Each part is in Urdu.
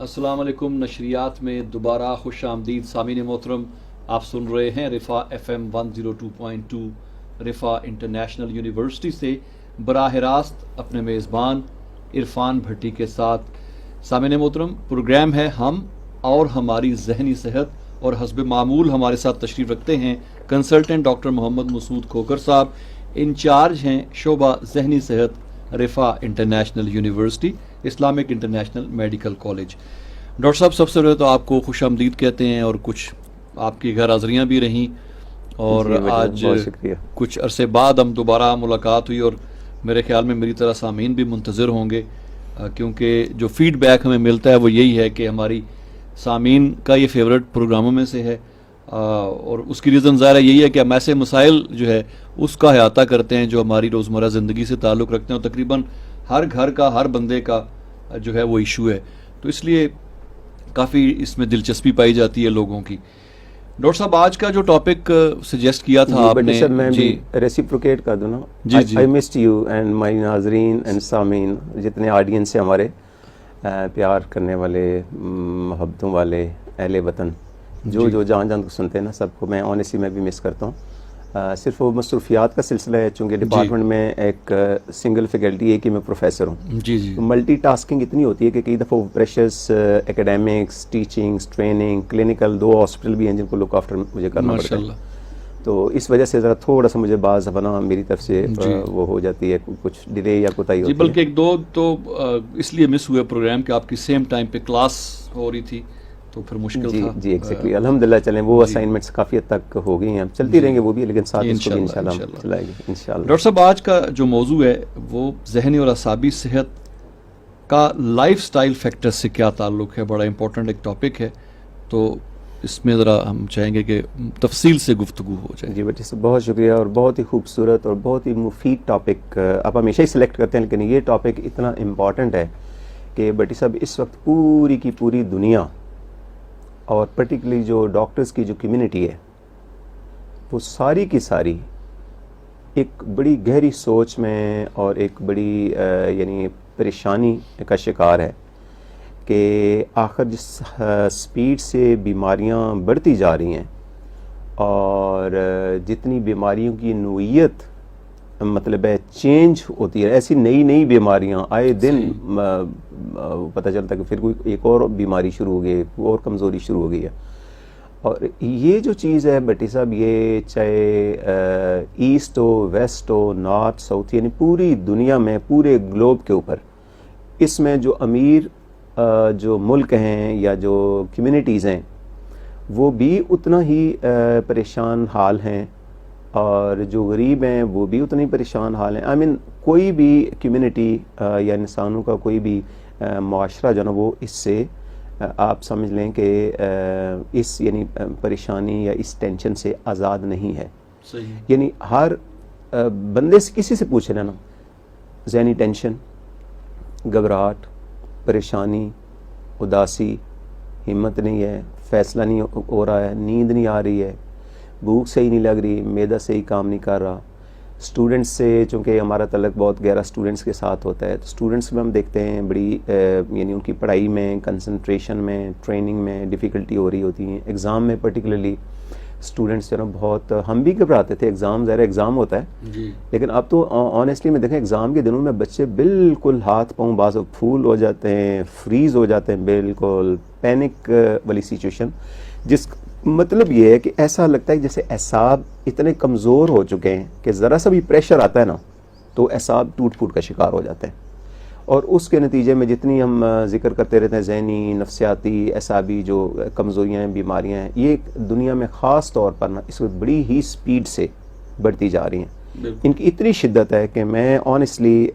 السلام علیکم. نشریات میں دوبارہ خوش آمدید سامعین محترم. آپ سن رہے ہیں رفا ایف ایم 102.2 رفا انٹرنیشنل یونیورسٹی سے براہ راست اپنے میزبان عرفان بھٹی کے ساتھ. سامعین محترم، پروگرام ہے ہم اور ہماری ذہنی صحت، اور حسب معمول ہمارے ساتھ تشریف رکھتے ہیں consultant doctor Muhammad Masood Khokhar sahab. Incharge ہیں شعبہ ذہنی صحت Riphah international university Islamic international medical college. Doctor sahab, سب سے پہلے تو آپ کو خوش آمدید کہتے ہیں، اور کچھ آپ کی غیر حاضریاں بھی رہیں، اور آج کچھ عرصے بعد ہم دوبارہ ملاقات ہوئی، اور میرے خیال میں میری طرح سامعین بھی منتظر ہوں گے، کیونکہ جو فیڈ بیک ہمیں ملتا ہے وہ یہی ہے کہ ہماری سامعین کا یہ فیوریٹ پروگراموں میں سے ہے، اور اس کی ریزن ظاہر یہی ہے کہ ہم ایسے مسائل جو ہے اس کا احاطہ کرتے ہیں جو ہماری روزمرہ زندگی سے تعلق رکھتے ہیں، اور تقریباً ہر گھر کا، ہر بندے کا جو ہے وہ ایشو ہے، تو اس لیے کافی اس میں دلچسپی پائی جاتی ہے لوگوں کی. ڈاکٹر صاحب، آج کا جو ٹاپک سجیسٹ کیا تھا آپ نے، میں بھی ریسیپروکیٹ کر دوں نا. جی I missed you and my ناظرین اینڈ سامعین، جتنے آڈینس ہیں ہمارے، پیار کرنے والے، محبتوں والے اہل وطن، جو جان کو سنتے ہیں نا، سب کو میں آنیسٹلی میں بھی مس کرتا ہوں. صرف وہ مصروفیات کا سلسلہ ہے، چونکہ ڈپارٹمنٹ میں ایک سنگل فیکلٹی ہے کہ میں پروفیسر ہوں. جی ملٹی ٹاسکنگ اتنی ہوتی ہے کہ کئی دفعہ pressures, academics, teachings, training, clinical, 2 hospital بھی ہیں جن کو لک آفٹر مجھے کرنا پڑتا ہے. تو اس وجہ سے ذرا تھوڑا سا مجھے بعض بنا میری طرف سے وہ ہو جاتی ہے، کچھ ڈیلے یا کوتاہی ہوتی ہے. بلکہ 1-2 تو اس لیے مس ہوئے پروگرام کہ آپ کی سیم ٹائم پہ کلاس ہو رہی تھی، تو پھر مشکل تھا. جی ایگزیکٹلی. الحمدللہ چلیں، وہ اسائنمنٹس کافی حد تک ہو گئی ہیں، چلتی رہیں گے وہ بھی، لیکن ساتھ اس کو بھی انشاءاللہ چلائے گی انشاءاللہ. ڈاکٹر صاحب، آج کا جو موضوع ہے وہ ذہنی اور اعصابی صحت کا لائف سٹائل فیکٹر سے کیا تعلق ہے. بڑا امپورٹنٹ ایک ٹاپک ہے، تو اس میں ذرا ہم چاہیں گے کہ تفصیل سے گفتگو ہو جائے. جی بٹی صاحب، بہت شکریہ، اور بہت ہی خوبصورت اور بہت ہی مفید ٹاپک آپ ہمیشہ ہی سلیکٹ کرتے ہیں، لیکن یہ ٹاپک اتنا امپورٹنٹ ہے کہ بٹی صاحب اس وقت پوری کی پوری دنیا، اور پرٹیکولرلی جو ڈاکٹرز کی جو کمیونٹی ہے، وہ ساری کی ساری ایک بڑی گہری سوچ میں اور ایک بڑی یعنی پریشانی کا شکار ہے کہ آخر جس سپیڈ سے بیماریاں بڑھتی جا رہی ہیں، اور جتنی بیماریوں کی نوعیت مطلب ہے چینج ہوتی ہے، ایسی نئی بیماریاں آئے دن پتہ چلتا ہے کہ پھر کوئی ایک اور بیماری شروع ہو گئی، کوئی اور کمزوری شروع ہو گئی ہے. اور یہ جو چیز ہے بٹی صاحب، یہ چاہے ایسٹ ہو، ویسٹ ہو، نارتھ، ساؤتھ، یعنی پوری دنیا میں، پورے گلوب کے اوپر، اس میں جو امیر جو ملک ہیں یا جو کمیونٹیز ہیں، وہ بھی اتنا ہی پریشان حال ہیں، اور جو غریب ہیں وہ بھی اتنا ہی پریشان حال ہیں. کوئی بھی کمیونٹی یا انسانوں کا کوئی بھی معاشرہ جو نا، وہ اس سے آپ سمجھ لیں کہ اس یعنی پریشانی یا اس ٹینشن سے آزاد نہیں ہے. یعنی ہر بندے سے، کسی سے پوچھ لینا، ذہنی ٹینشن، گھبراہٹ، پریشانی، اداسی، ہمت نہیں ہے، فیصلہ نہیں ہو رہا ہے، نیند نہیں آ رہی ہے، بھوک صحیح نہیں لگ رہی، معدہ صحیح کام نہیں کر رہا. اسٹوڈنٹس سے، چونکہ ہمارا تعلق بہت گہرا اسٹوڈنٹس کے ساتھ ہوتا ہے، تو اسٹوڈنٹس میں ہم دیکھتے ہیں بڑی یعنی ان کی پڑھائی میں، کنسنٹریشن میں، ٹریننگ میں ڈیفیکلٹی ہو رہی ہوتی ہیں. ایگزام میں پرٹیکولرلی اسٹوڈنٹس جو نا بہت، ہم بھی گھبراتے تھے. ایگزام ظاہر ایگزام ہوتا ہے، لیکن اب تو آنیسٹلی میں دیکھیں ایگزام کے دنوں میں بچے بالکل ہاتھ پاؤں بعض پھول ہو جاتے ہیں، فریز ہو جاتے ہیں، بالکل پینک والی سچویشن، جس مطلب یہ ہے کہ ایسا لگتا ہے کہ جیسے اعصاب اتنے کمزور ہو چکے ہیں کہ ذرا سا بھی پریشر آتا ہے نا تو اعصاب ٹوٹ پھوٹ کا شکار ہو جاتے ہیں. اور اس کے نتیجے میں جتنی ہم ذکر کرتے رہتے ہیں ذہنی، نفسیاتی، اعصابی جو کمزوریاں ہیں، بیماریاں ہیں، یہ دنیا میں خاص طور پر نا اس وقت بڑی ہی سپیڈ سے بڑھتی جا رہی ہیں. ان کی اتنی شدت ہے کہ میں آنیسٹلی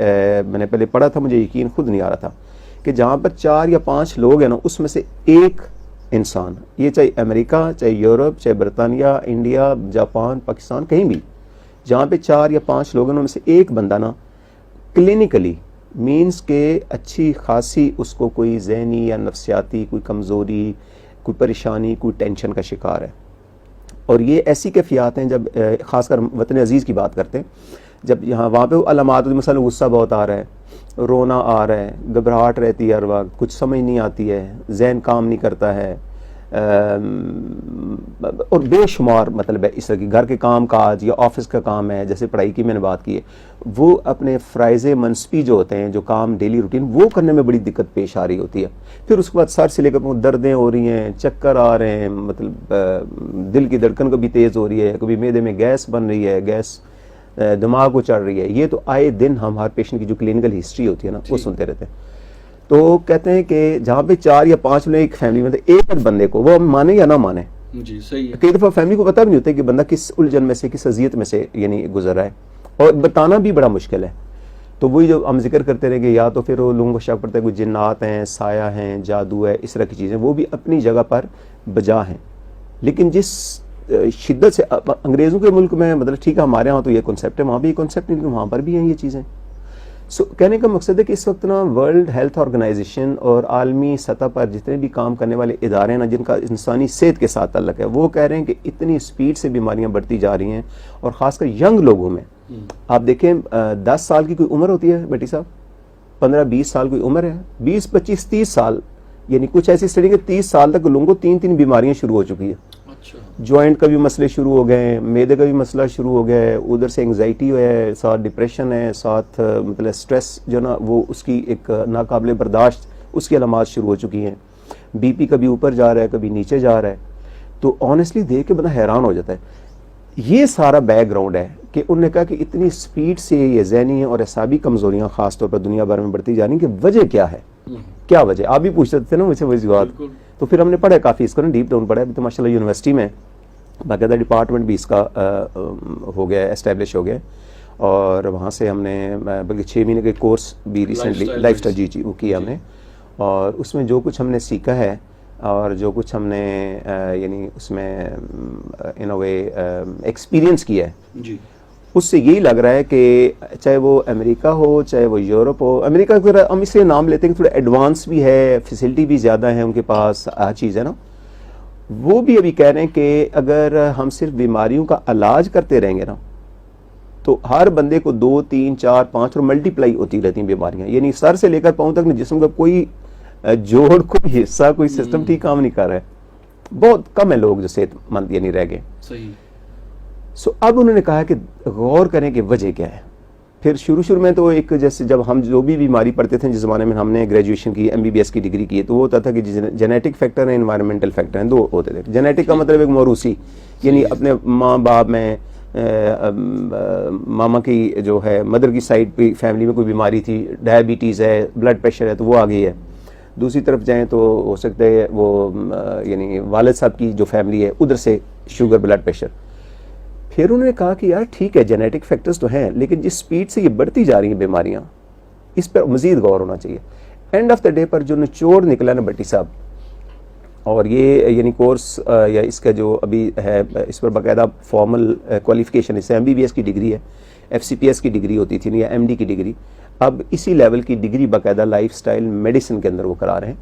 میں نے پہلے پڑھا تھا، مجھے یقین خود نہیں آ رہا تھا کہ جہاں پر 4 یا 5 لوگ ہیں نا، اس میں سے ایک انسان، یہ چاہے امریکہ، چاہے یورپ، چاہے برطانیہ، انڈیا، جاپان، پاکستان، کہیں بھی، جہاں پہ 4 یا 5 لوگ ہیں ان میں سے ایک بندہ نا کلینکلی مینس کہ اچھی خاصی اس کو کوئی ذہنی یا نفسیاتی کوئی کمزوری، کوئی پریشانی، کوئی ٹینشن کا شکار ہے. اور یہ ایسی کیفیات ہیں جب خاص کر وطن عزیز کی بات کرتے ہیں، جب یہاں وہاں پہ علامات، مثلا غصہ بہت آ رہا ہے، رونا آ رہا ہے, گھبراہٹ رہتی ہے ہر وقت, کچھ سمجھ نہیں آتی ہے, ذہن کام نہیں کرتا ہے, اور بے شمار مطلب ہے اس طرح کی گھر کے کام کاج یا آفس کا کام ہے, جیسے پڑھائی کی میں نے بات کی ہے, وہ اپنے فرائض منصبی جو ہوتے ہیں, جو کام ڈیلی روٹین, وہ کرنے میں بڑی دقت پیش آ رہی ہوتی ہے. پھر اس کے بعد سر سے لے کر دردیں ہو رہی ہیں, چکر آ رہے ہیں, مطلب دل کی دھڑکن کبھی تیز ہو رہی ہے, کبھی معدے میں گیس بن رہی ہے, گیس دماغ کو چڑھ رہی ہے. یہ تو آئے دن ہم ہر پیشنٹ کی جو کلینکل ہسٹری ہوتی ہے نا وہ سنتے رہتے ہیں. تو کہتے ہیں کہ جہاں پہ 4 یا 5 لوگ ایک فیملی میں تھے, ایک بندے کو وہ مانے یا نہ مانے, جی صحیح ہے, کئی دفعہ فیملی کو پتہ بھی نہیں ہوتا کہ بندہ کس الجھن میں سے, کس اذیت میں سے یعنی گزر رہا ہے, اور بتانا بھی بڑا مشکل ہے. تو وہی جو ہم ذکر کرتے رہے کہ یا تو پھر وہ لوگوں کو شک پڑتا ہے کوئی جنات ہیں, سایہ ہیں, جادو ہے, اس طرح کی چیزیں, وہ بھی اپنی جگہ پر بجا ہیں. لیکن جس شدت سے انگریزوں کے ملک میں, مطلب ٹھیک ہے ہمارے ہاں تو یہ کنسیپٹ ہے, وہاں بھی یہ کنسیپٹ نہیں, وہاں پر بھی ہیں یہ چیزیں. کہنے کا مقصد ہے کہ اس وقت نا ورلڈ ہیلتھ آرگنائزیشن اور عالمی سطح پر جتنے بھی کام کرنے والے ادارے ہیں نا, جن کا انسانی صحت کے ساتھ تعلق ہے, وہ کہہ رہے ہیں کہ اتنی سپیڈ سے بیماریاں بڑھتی جا رہی ہیں, اور خاص کر ینگ لوگوں میں. آپ دیکھیں 10 سال کی کوئی عمر ہوتی ہے بیٹی صاحب, 15-20 سال کوئی عمر ہے, 20, 25, 30 سال, یعنی کچھ ایسی اسٹڈی کہ 30 سال تک لوگوں کو 3 بیماریاں شروع ہو چکی ہیں. جوائنٹ کا بھی مسئلے شروع ہو گئے ہیں, معدے کا بھی مسئلہ شروع ہو گیا ہے, ادھر سے انگزائٹی ہے, ساتھ ڈپریشن ہے, ساتھ مطلب سٹریس جو نا وہ اس کی ایک ناقابل برداشت اس کی علامات شروع ہو چکی ہیں. بی پی کبھی اوپر جا رہا ہے, کبھی نیچے جا رہا ہے. تو آنیسٹلی دیکھ کے بندہ حیران ہو جاتا ہے. یہ سارا بیک گراؤنڈ ہے کہ انہوں نے کہا کہ اتنی سپیڈ سے یہ ذہنی اور اعصابی کمزوریاں خاص طور پر دنیا بھر میں بڑھتی جا رہی ہیں, کہ وجہ کیا ہے, کیا وجہ. آپ بھی پوچھ سکتے تھے نا مجھ سے وہی بات. تو پھر ہم نے پڑھا کافی اس کو نا, ڈیپ ڈاؤن پڑھا. ابھی تو ماشاء اللہ یونیورسٹی میں باقاعدہ ڈپارٹمنٹ بھی اس کا ہو گیا ہے, اسٹیبلش ہو گیا, اور وہاں سے ہم نے بلکہ 6 مہینے کے کورس بھی ریسنٹلی لائف اسٹائل جی وہ کیا ہم نے. اور اس میں جو کچھ ہم نے سیکھا ہے اور جو کچھ ہم نے یعنی اس میں ان اے وے ایکسپیرینس کیا ہے, جی اس سے یہی لگ رہا ہے کہ چاہے وہ امریکہ ہو, چاہے وہ یورپ ہو. امریکہ کا ہم اس لیے نام لیتے ہیں کہ تھوڑا ایڈوانس بھی ہے, فیسلٹی بھی زیادہ ہے ان کے پاس, ہر چیز ہے نا. وہ بھی ابھی کہہ رہے ہیں کہ اگر ہم صرف بیماریوں کا علاج کرتے رہیں گے نا, تو ہر بندے کو 2, 3, 4, 5 اور ملٹیپلائی ہوتی رہتی ہیں بیماریاں. یعنی سر سے لے کر پاؤں تک جسم کا کوئی جوڑ, کوئی حصہ, کوئی سسٹم ٹھیک کام نہیں کر رہا ہے. بہت کم ہے لوگ جو صحت مند یعنی رہ گئے. صحیح. اب انہوں نے کہا کہ غور کریں کہ وجہ کیا ہے. پھر شروع میں تو ایک جیسے جب ہم جو بھی بیماری پڑھتے تھے, جس زمانے میں ہم نے گریجویشن کی, MBBS کی ڈگری کی, تو وہ ہوتا تھا کہ جینیٹک فیکٹر ہیں, انوائرمنٹل فیکٹر ہیں, 2 ہوتے تھے. جینیٹک کا مطلب ایک موروثی, یعنی اپنے ماں باپ میں ماما کی جو ہے مدر کی سائڈ پہ فیملی میں کوئی بیماری تھی, ڈائبٹیز ہے, بلڈ پریشر ہے, تو وہ آ گئی ہے. دوسری طرف جائیں تو ہو سکتا ہے وہ یعنی والد صاحب کی جو فیملی ہے ادھر سے شوگر, بلڈ پریشر. پھر انہوں نے کہا کہ یار ٹھیک ہے جینیٹک فیکٹرز تو ہیں, لیکن جس سپیڈ سے یہ بڑھتی جا رہی ہیں بیماریاں, اس پر مزید غور ہونا چاہیے. اینڈ آف دا ڈے پر جو نچوڑ نکلا نا بٹی صاحب, اور یہ یعنی کورس یا اس کا جو ابھی ہے, اس پر باقاعدہ فارمل کوالیفیکیشن, اس سے MBBS کی ڈگری ہے, FCPS کی ڈگری ہوتی تھی یا MD کی ڈگری, اب اسی لیول کی ڈگری باقاعدہ لائف سٹائل میڈیسن کے اندر وہ کرا رہے ہیں.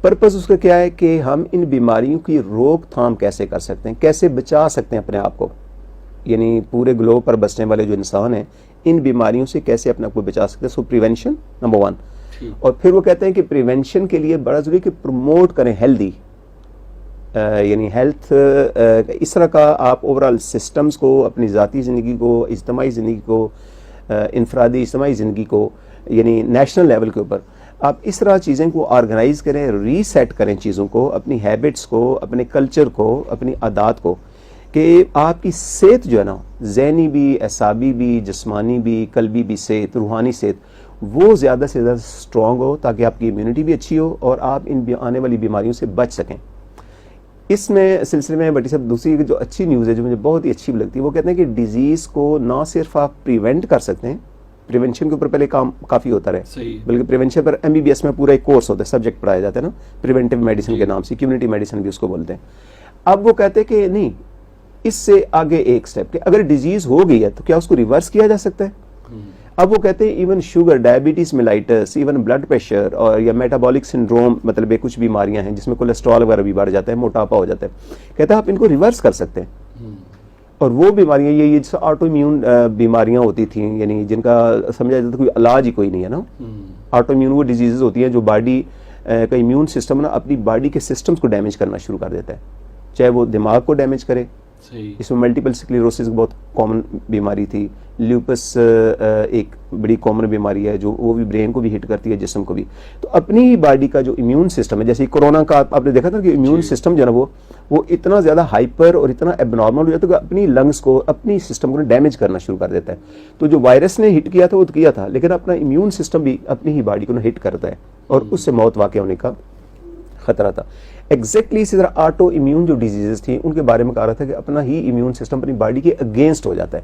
پرپز اس کا کیا ہے کہ ہم ان بیماریوں کی روک تھام کیسے کر سکتے ہیں, کیسے بچا سکتے ہیں اپنے آپ کو, یعنی پورے گلوب پر بسنے والے جو انسان ہیں ان بیماریوں سے کیسے اپنے آپ کو بچا سکتے ہیں. سو پریونشن نمبر 1. اور پھر وہ کہتے ہیں کہ پریونشن کے لیے بڑا ضروری کہ پروموٹ کریں ہیلدی, یعنی ہیلتھ اس طرح کا آپ اوورال سسٹمز کو, اپنی ذاتی زندگی کو, اجتماعی زندگی کو, انفرادی اجتماعی زندگی کو, یعنی نیشنل لیول کے اوپر آپ اس طرح چیزیں کو آرگنائز کریں, ری سیٹ کریں چیزوں کو, اپنی ہیبٹس کو, اپنے کلچر کو, اپنی عادات کو, کہ آپ کی صحت جو ہے نا, ذہنی بھی, اعصابی بھی, جسمانی بھی, قلبی بھی صحت, روحانی صحت, وہ زیادہ سے زیادہ اسٹرانگ ہو, تاکہ آپ کی امیونٹی بھی اچھی ہو اور آپ ان آنے والی بیماریوں سے بچ سکیں. اس میں سلسلے میں بٹی صاحب دوسری جو اچھی نیوز ہے جو مجھے بہت ہی اچھی لگتی ہے, وہ کہتے ہیں کہ ڈیزیز کو نہ صرف آپ پریونٹ کر سکتے ہیں, پریونشن کے اوپر پہلے کام کافی ہوتا رہے, بلکہ پریونشن پر MBBS میں پورا ایک کورس ہوتا ہے, سبجیکٹ پڑھایا جاتا ہے نا, پریونٹیو میڈیسن کے نام سے, کمیونٹی میڈیسن بھی اس کو بولتے ہیں. اب وہ کہتے ہیں کہ نہیں, اس سے آگے ایک سٹیپ, کہ اگر ڈیزیز ہو گئی ہے تو کیا اس کو ریورس کیا جا سکتا ہے. اب وہ کہتے ہیں even sugar, diabetes mellitus, even blood pressure اور یا میٹابولک سنڈروم, مطلب کچھ بیماریاں ہیں جس میں کولیسٹرول وغیرہ بھی بڑھ جاتا ہے, موٹاپا ہو جاتا ہے, کہتا ہے آپ ان کو ریورس کر سکتے ہیں. اور وہ بیماریاں یہ جیسے آٹو امیون بیماریاں ہوتی تھیں، یعنی جن کا سمجھا جاتا تھا کوئی علاج ہی کوئی نہیں ہے نا. آٹو امیون وہ ڈیزیزز ہوتی ہیں جو باڈی کا امیون سسٹم نا اپنی باڈی کے سسٹمز کو ڈیمیج کرنا شروع کر دیتا ہے، چاہے وہ دماغ کو ڈیمیج کرے. اس میں ملٹیپل سکلیروسس بہت کامن بیماری تھی. لیوپس ایک بڑی کامن بیماری ہے جو وہ بھی برین کو بھی ہٹ کرتی ہے، جسم کو بھی. تو اپنی باڈی کا جو امیون سسٹم ہے، جیسے کورونا کا آپ نے دیکھا تھا کہ امیون سسٹم جو ہے نا وہ اتنا زیادہ ہائپر اور اتنا ایب نارمل ہو جاتا ہے کہ اپنی لنگس کو، اپنی سسٹم کو ڈیمیج کرنا شروع کر دیتا ہے. تو جو وائرس نے ہٹ کیا تھا وہ تو کیا تھا، لیکن اپنا امیون سسٹم بھی اپنی ہی باڈی کو ہٹ کرتا ہے اور اس سے موت واقع ہونے کا خطرہ تھا. ایگزیکٹلی اسی طرح آٹو امیون جو ڈیزیزز تھیں ان کے بارے میں کہا رہا تھا کہ اپنا ہی امیون سسٹم اپنی باڈی کے اگینسٹ ہو جاتا ہے.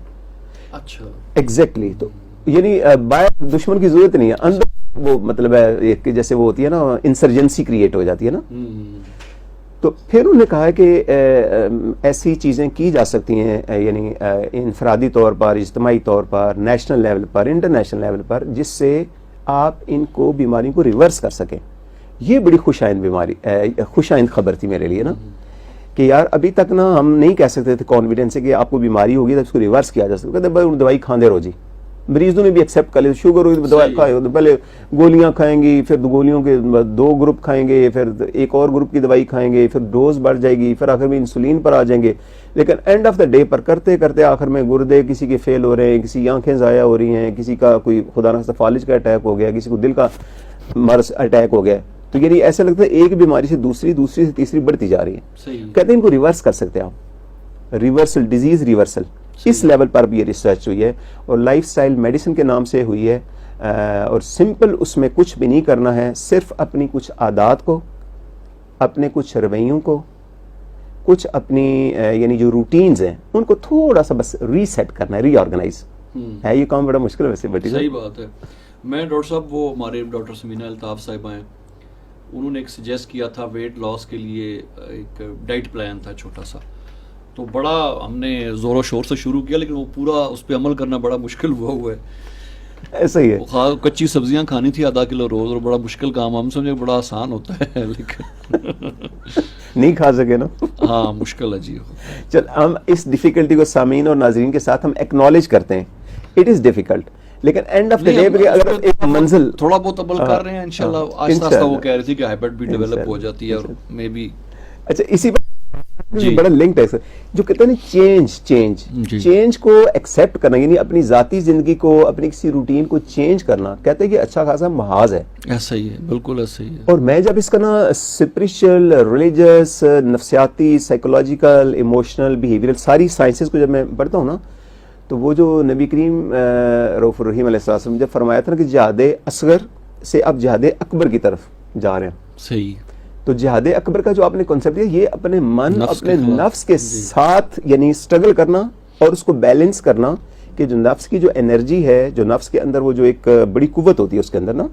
اچھا ایگزیکٹلی. تو یعنی باہر دشمن کی ضرورت نہیں ہے، اندر وہ مطلب ہے کہ جیسے وہ ہوتی ہے نا انسرجنسی کریٹ ہو جاتی ہے نا. تو پھر انہوں نے کہا کہ ایسی چیزیں کی جا سکتی ہیں، یعنی انفرادی طور پر، اجتماعی طور پر، نیشنل لیول پر، انٹرنیشنل لیول پر، جس سے آپ ان کو بیماریوں کو ریورس کر سکیں. یہ بڑی خوش آئند خبر تھی میرے لیے نا، کہ یار ابھی تک نا ہم نہیں کہہ سکتے تھے کانفیڈنس سے کہ آپ کو بیماری ہوگی تو اس کو ریورس کیا جا سکتا ہے. دوائی کھاندے رہو جی. مریضوں نے بھی ایکسیپٹ کر لیا، شوگر ہوگی تو دوائی کھائے، پہلے گولیاں کھائیں گی، پھر گولیوں کے 2 گروپ کھائیں گے، پھر ایک اور گروپ کی دوائی کھائیں گے، پھر ڈوز بڑھ جائے گی، پھر آخر میں انسولین پر آ جائیں گے. لیکن اینڈ آف دا ڈے پر کرتے کرتے آخر میں گردے کسی کے فیل ہو رہے ہیں، کسی کی آنکھیں ضائع ہو رہی ہیں، کسی کا کوئی خدا نخواستہ فالج کا اٹیک ہو گیا، کسی کو دل کا مرض اٹیک ہو گیا. تو یعنی ایسا لگتا ہے ایک بیماری سے دوسری سے تیسری بڑھتی جا رہی ہے. کہتے ہیں ان کو ریورس کر سکتے ہیں آپ، ریورسل، ڈیزیز ریورسل. اس لیول پر بھی یہ ریسرچ ہوئی ہے اور لائف سٹائل میڈیسن کے نام سے ہوئی ہے. اور سمپل اس میں کچھ بھی نہیں کرنا ہے، صرف اپنی کچھ عادات کو، اپنے کچھ رویوں کو، کچھ اپنی یعنی جو روٹینز ہیں ان کو تھوڑا سا بس ریسیٹ کرنا ہے، ری آرگنائز. ہے یہ کام بڑا مشکل ہے ویسے بٹی. صحیح بات ہے. میں ڈاکٹر صاحب، وہ ہمارے ڈاکٹر سمینہ الطاف صاحبہ ہیں، انہوں نے ایک سجیسٹ کیا تھا ویٹ لاس کے لیے ایک ڈائٹ پلان تھا چھوٹا سا. تو بڑا ہم نے زور و شور سے شروع کیا، لیکن وہ پورا اس پہ عمل کرنا بڑا مشکل ہوا ہے. ایسا ہی ہے. کچی سبزیاں کھانی تھی 1/2 کلو روز، اور بڑا مشکل کام. ہم سمجھے بڑا آسان ہوتا ہے لیکن نہیں کھا سکے نا. ہاں مشکل ہے جی. چل ہم اس ڈیفیکلٹی کو سامعین اور ناظرین کے ساتھ ہم ایکنالج کرتے ہیں. اٹ از ڈیفیکلٹ، لیکن اینڈ آف دا ڈے پہ اگر ایک منزل تھوڑا بہت عمل کر رہے ہیں انشاءاللہ آہستہ آہستہ. وہ کہہ رہی تھی کہ ہیبٹ بھی ڈیولپ ہو جاتی ہے اور مے بی. اچھا اسی پر بڑا لنکڈ ہے جو کہتے ہیں نا چینج کو ایکسیپٹ کرنا، یعنی اپنی ذاتی زندگی کو، اپنی کسی روٹین کو چینج کرنا. کہتے ہیں کہ اچھا خاصا محاذ ہے. ایسا ہی ہے، بالکل ایسا ہی ہے. اور میں جب اس کا نا اسپرچل، ریلیجس، نفسیاتی، سائیکولوجیکل، ایموشنل، بیہیویئرل ساری سائنسز کو جب میں پڑھتا ہوں نا، تو وہ جو نبی کریم رؤوف الرحیم علیہ السلام جب فرمایا تھا نا کہ جہاد اصغر سے اب جہاد اکبر کی طرف جا رہے ہیں. صحیح. تو جہاد اکبر کا جو آپ نے کانسیپٹ دیا، یہ اپنے من، اپنے نفس کے ساتھ یعنی اسٹرگل کرنا اور اس کو بیلنس کرنا کہ جو نفس کی جو انرجی ہے، جو نفس کے اندر وہ جو ایک بڑی قوت ہوتی ہے اس کے اندر نا،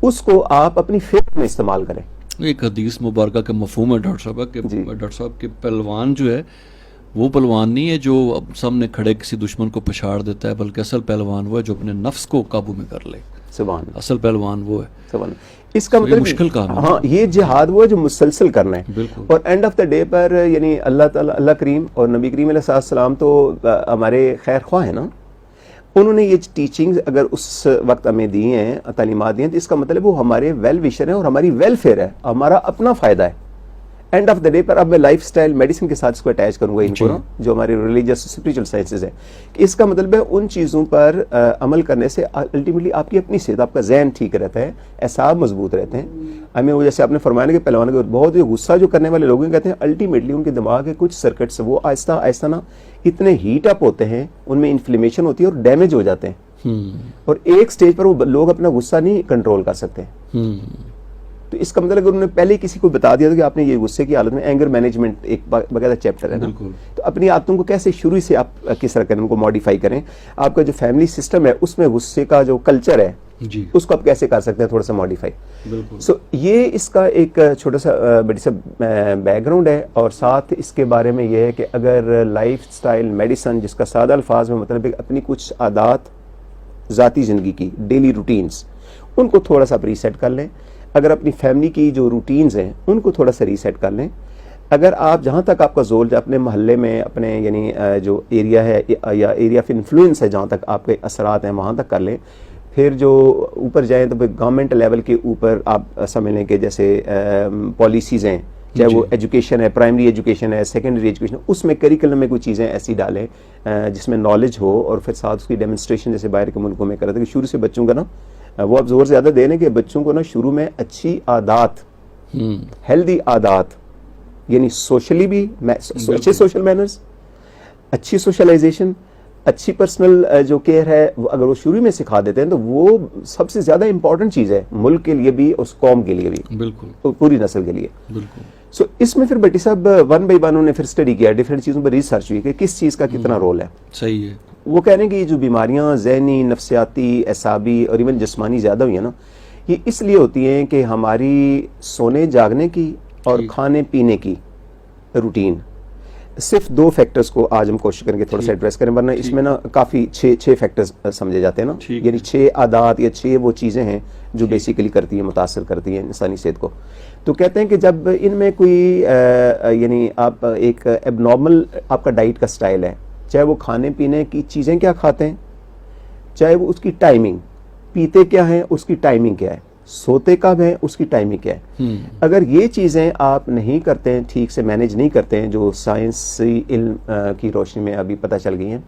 اس کو آپ اپنی فکر میں استعمال کریں. ایک حدیث مبارکہ کا مفہوم ہے ڈاکٹر صاحب کہ ڈاکٹر صاحب کے پہلوان جو ہے وہ پہلوان نہیں ہے جو سامنے کھڑے کسی دشمن کو پچھاڑ دیتا ہے، بلکہ اصل پہلوان وہ ہے جو اپنے نفس کو قابو میں کر لے. سبحان اللہ. اصل پہلوان وہ ہے. سبحان اللہ. اس کا مطلب مشکل کام ہے. ہاں یہ جہاد وہ ہے جو مسلسل کرنا ہے. بالکل. اور اینڈ آف دا ڈے پر یعنی اللہ تعالیٰ، اللہ کریم اور نبی کریم علیہ السلام تو ہمارے خیر خواہ ہیں نا. انہوں نے یہ ٹیچنگز اگر اس وقت ہمیں دی ہیں، تعلیمات دی ہیں، تو اس کا مطلب وہ ہمارے ویل وشر ہیں اور ہماری ویلفیئر ہے، ہمارا اپنا فائدہ ہے. اینڈ آف دا ڈے پر اب میں لائف سٹائل میڈیسن کے ساتھ اس کو اٹیچ کروں گا ان کو، جو ہمارے ریلیجس اسپریچل سائنسز ہیں. اس کا مطلب ہے ان چیزوں پر عمل کرنے سے الٹیمیٹلی آپ کی اپنی صحت، آپ کا ذہن ٹھیک رہتا ہے، اعصاب مضبوط رہتے ہیں. ہمیں وہ جیسے آپ نے فرمایا کہ پہلوان کے بہت ہی غصہ جو کرنے والے لوگ کہتے ہیں الٹیمیٹلی ان کے دماغ کے کچھ سرکٹس وہ آہستہ آہستہ نا اتنے ہیٹ اپ ہوتے ہیں، ان میں انفلیمیشن ہوتی ہے اور ڈیمیج ہو جاتے ہیں. اور ایک سٹیج پر وہ لوگ اپنا غصہ نہیں کنٹرول کر سکتے. تو اس کا مطلب اگر انہوں نے پہلے کسی کو بتا دیا تھا کہ آپ نے یہ غصے کی حالت میں اینگر مینجمنٹ ایک باقاعدہ چیپٹر ہے نا، تو اپنی عادتوں کو کیسے شروع سے آپ کس طرح کریں، ان کو ماڈیفائی کریں. آپ کا جو فیملی سسٹم ہے اس میں غصے کا جو کلچر ہے اس کو آپ کیسے کر سکتے ہیں تھوڑا سا ماڈیفائی. سو یہ اس کا ایک چھوٹا سا بڑی سا بیک گراؤنڈ ہے. اور ساتھ اس کے بارے میں یہ ہے کہ اگر لائف سٹائل میڈیسن، جس کا سادہ الفاظ میں مطلب ہے اپنی کچھ عادات ذاتی زندگی کی ڈیلی روٹینز ان کو تھوڑا سا آپ ریسیٹ کر لیں. اگر اپنی فیملی کی جو روٹینز ہیں ان کو تھوڑا سا ریسیٹ کر لیں. اگر آپ جہاں تک آپ کا زور اپنے محلے میں اپنے یعنی جو ایریا ہے یا ایریا آف انفلوئنس ہے جہاں تک آپ کے اثرات ہیں وہاں تک کر لیں, پھر جو اوپر جائیں تو گورنمنٹ لیول کے اوپر آپ سمجھ لیں کہ جیسے پالیسیز ہیں, چاہے وہ ایجوکیشن ہے, پرائمری ایجوکیشن ہے, سیکنڈری ایجوکیشن, اس میں کریکولم میں کوئی چیزیں ایسی ڈالیں جس میں نالج ہو, اور پھر ساتھ اس کی ڈیمونسٹریشن جیسے باہر کے ملکوں میں کرتے ہیں کہ شروع سے بچوں کا نا وہ اب زور زیادہ دے رہے ہیں کہ بچوں کو نا شروع میں اچھی عادات, ہیلدی عادات, یعنی سوشلی بھی اچھے سوشل مینرز, اچھی سوشلائزیشن, اچھی پرسنل جو کیئر ہے, اگر وہ شروع میں سکھا دیتے ہیں تو وہ سب سے زیادہ امپورٹنٹ چیز ہے ملک کے لیے بھی, اس قوم کے لیے بھی, بالکل پوری نسل کے لیے. بالکل. سو اس میں پھر بٹی صاحب ون بائی ون نے پھر اسٹڈی کیا, ڈفرینٹ چیزوں پر ریسرچ ہوئی کہ کس چیز کا کتنا رول ہے. صحیح ہے. وہ کہہ رہے ہیں کہ یہ جو بیماریاں ذہنی, نفسیاتی, اعصابی اور ایون جسمانی زیادہ ہوئی ہیں نا, یہ اس لیے ہوتی ہیں کہ ہماری سونے جاگنے کی اور کھانے پینے کی روٹین, صرف 2 فیکٹرز کو آج ہم کوشش کریں گے تھوڑا سا ایڈریس کریں, ورنہ اس میں نا کافی 6 فیکٹرز سمجھے جاتے ہیں نا, یعنی 6 عادات یا 6 وہ چیزیں ہیں جو بیسیکلی کرتی ہیں, متاثر کرتی ہیں انسانی صحت کو. تو کہتے ہیں کہ جب ان میں کوئی یعنی آپ ایک ایب نارمل آپ کا ڈائٹ کا سٹائل ہے, چاہے وہ کھانے پینے کی چیزیں کیا کھاتے ہیں, چاہے وہ اس کی ٹائمنگ, پیتے کیا ہیں اس کی ٹائمنگ کیا ہے, سوتے کب ہیں اس کی ٹائمنگ کیا ہے, اگر یہ چیزیں آپ نہیں کرتے ہیں, ٹھیک سے مینیج نہیں کرتے ہیں, جو سائنسی علم کی روشنی میں ابھی پتہ چل گئی ہیں,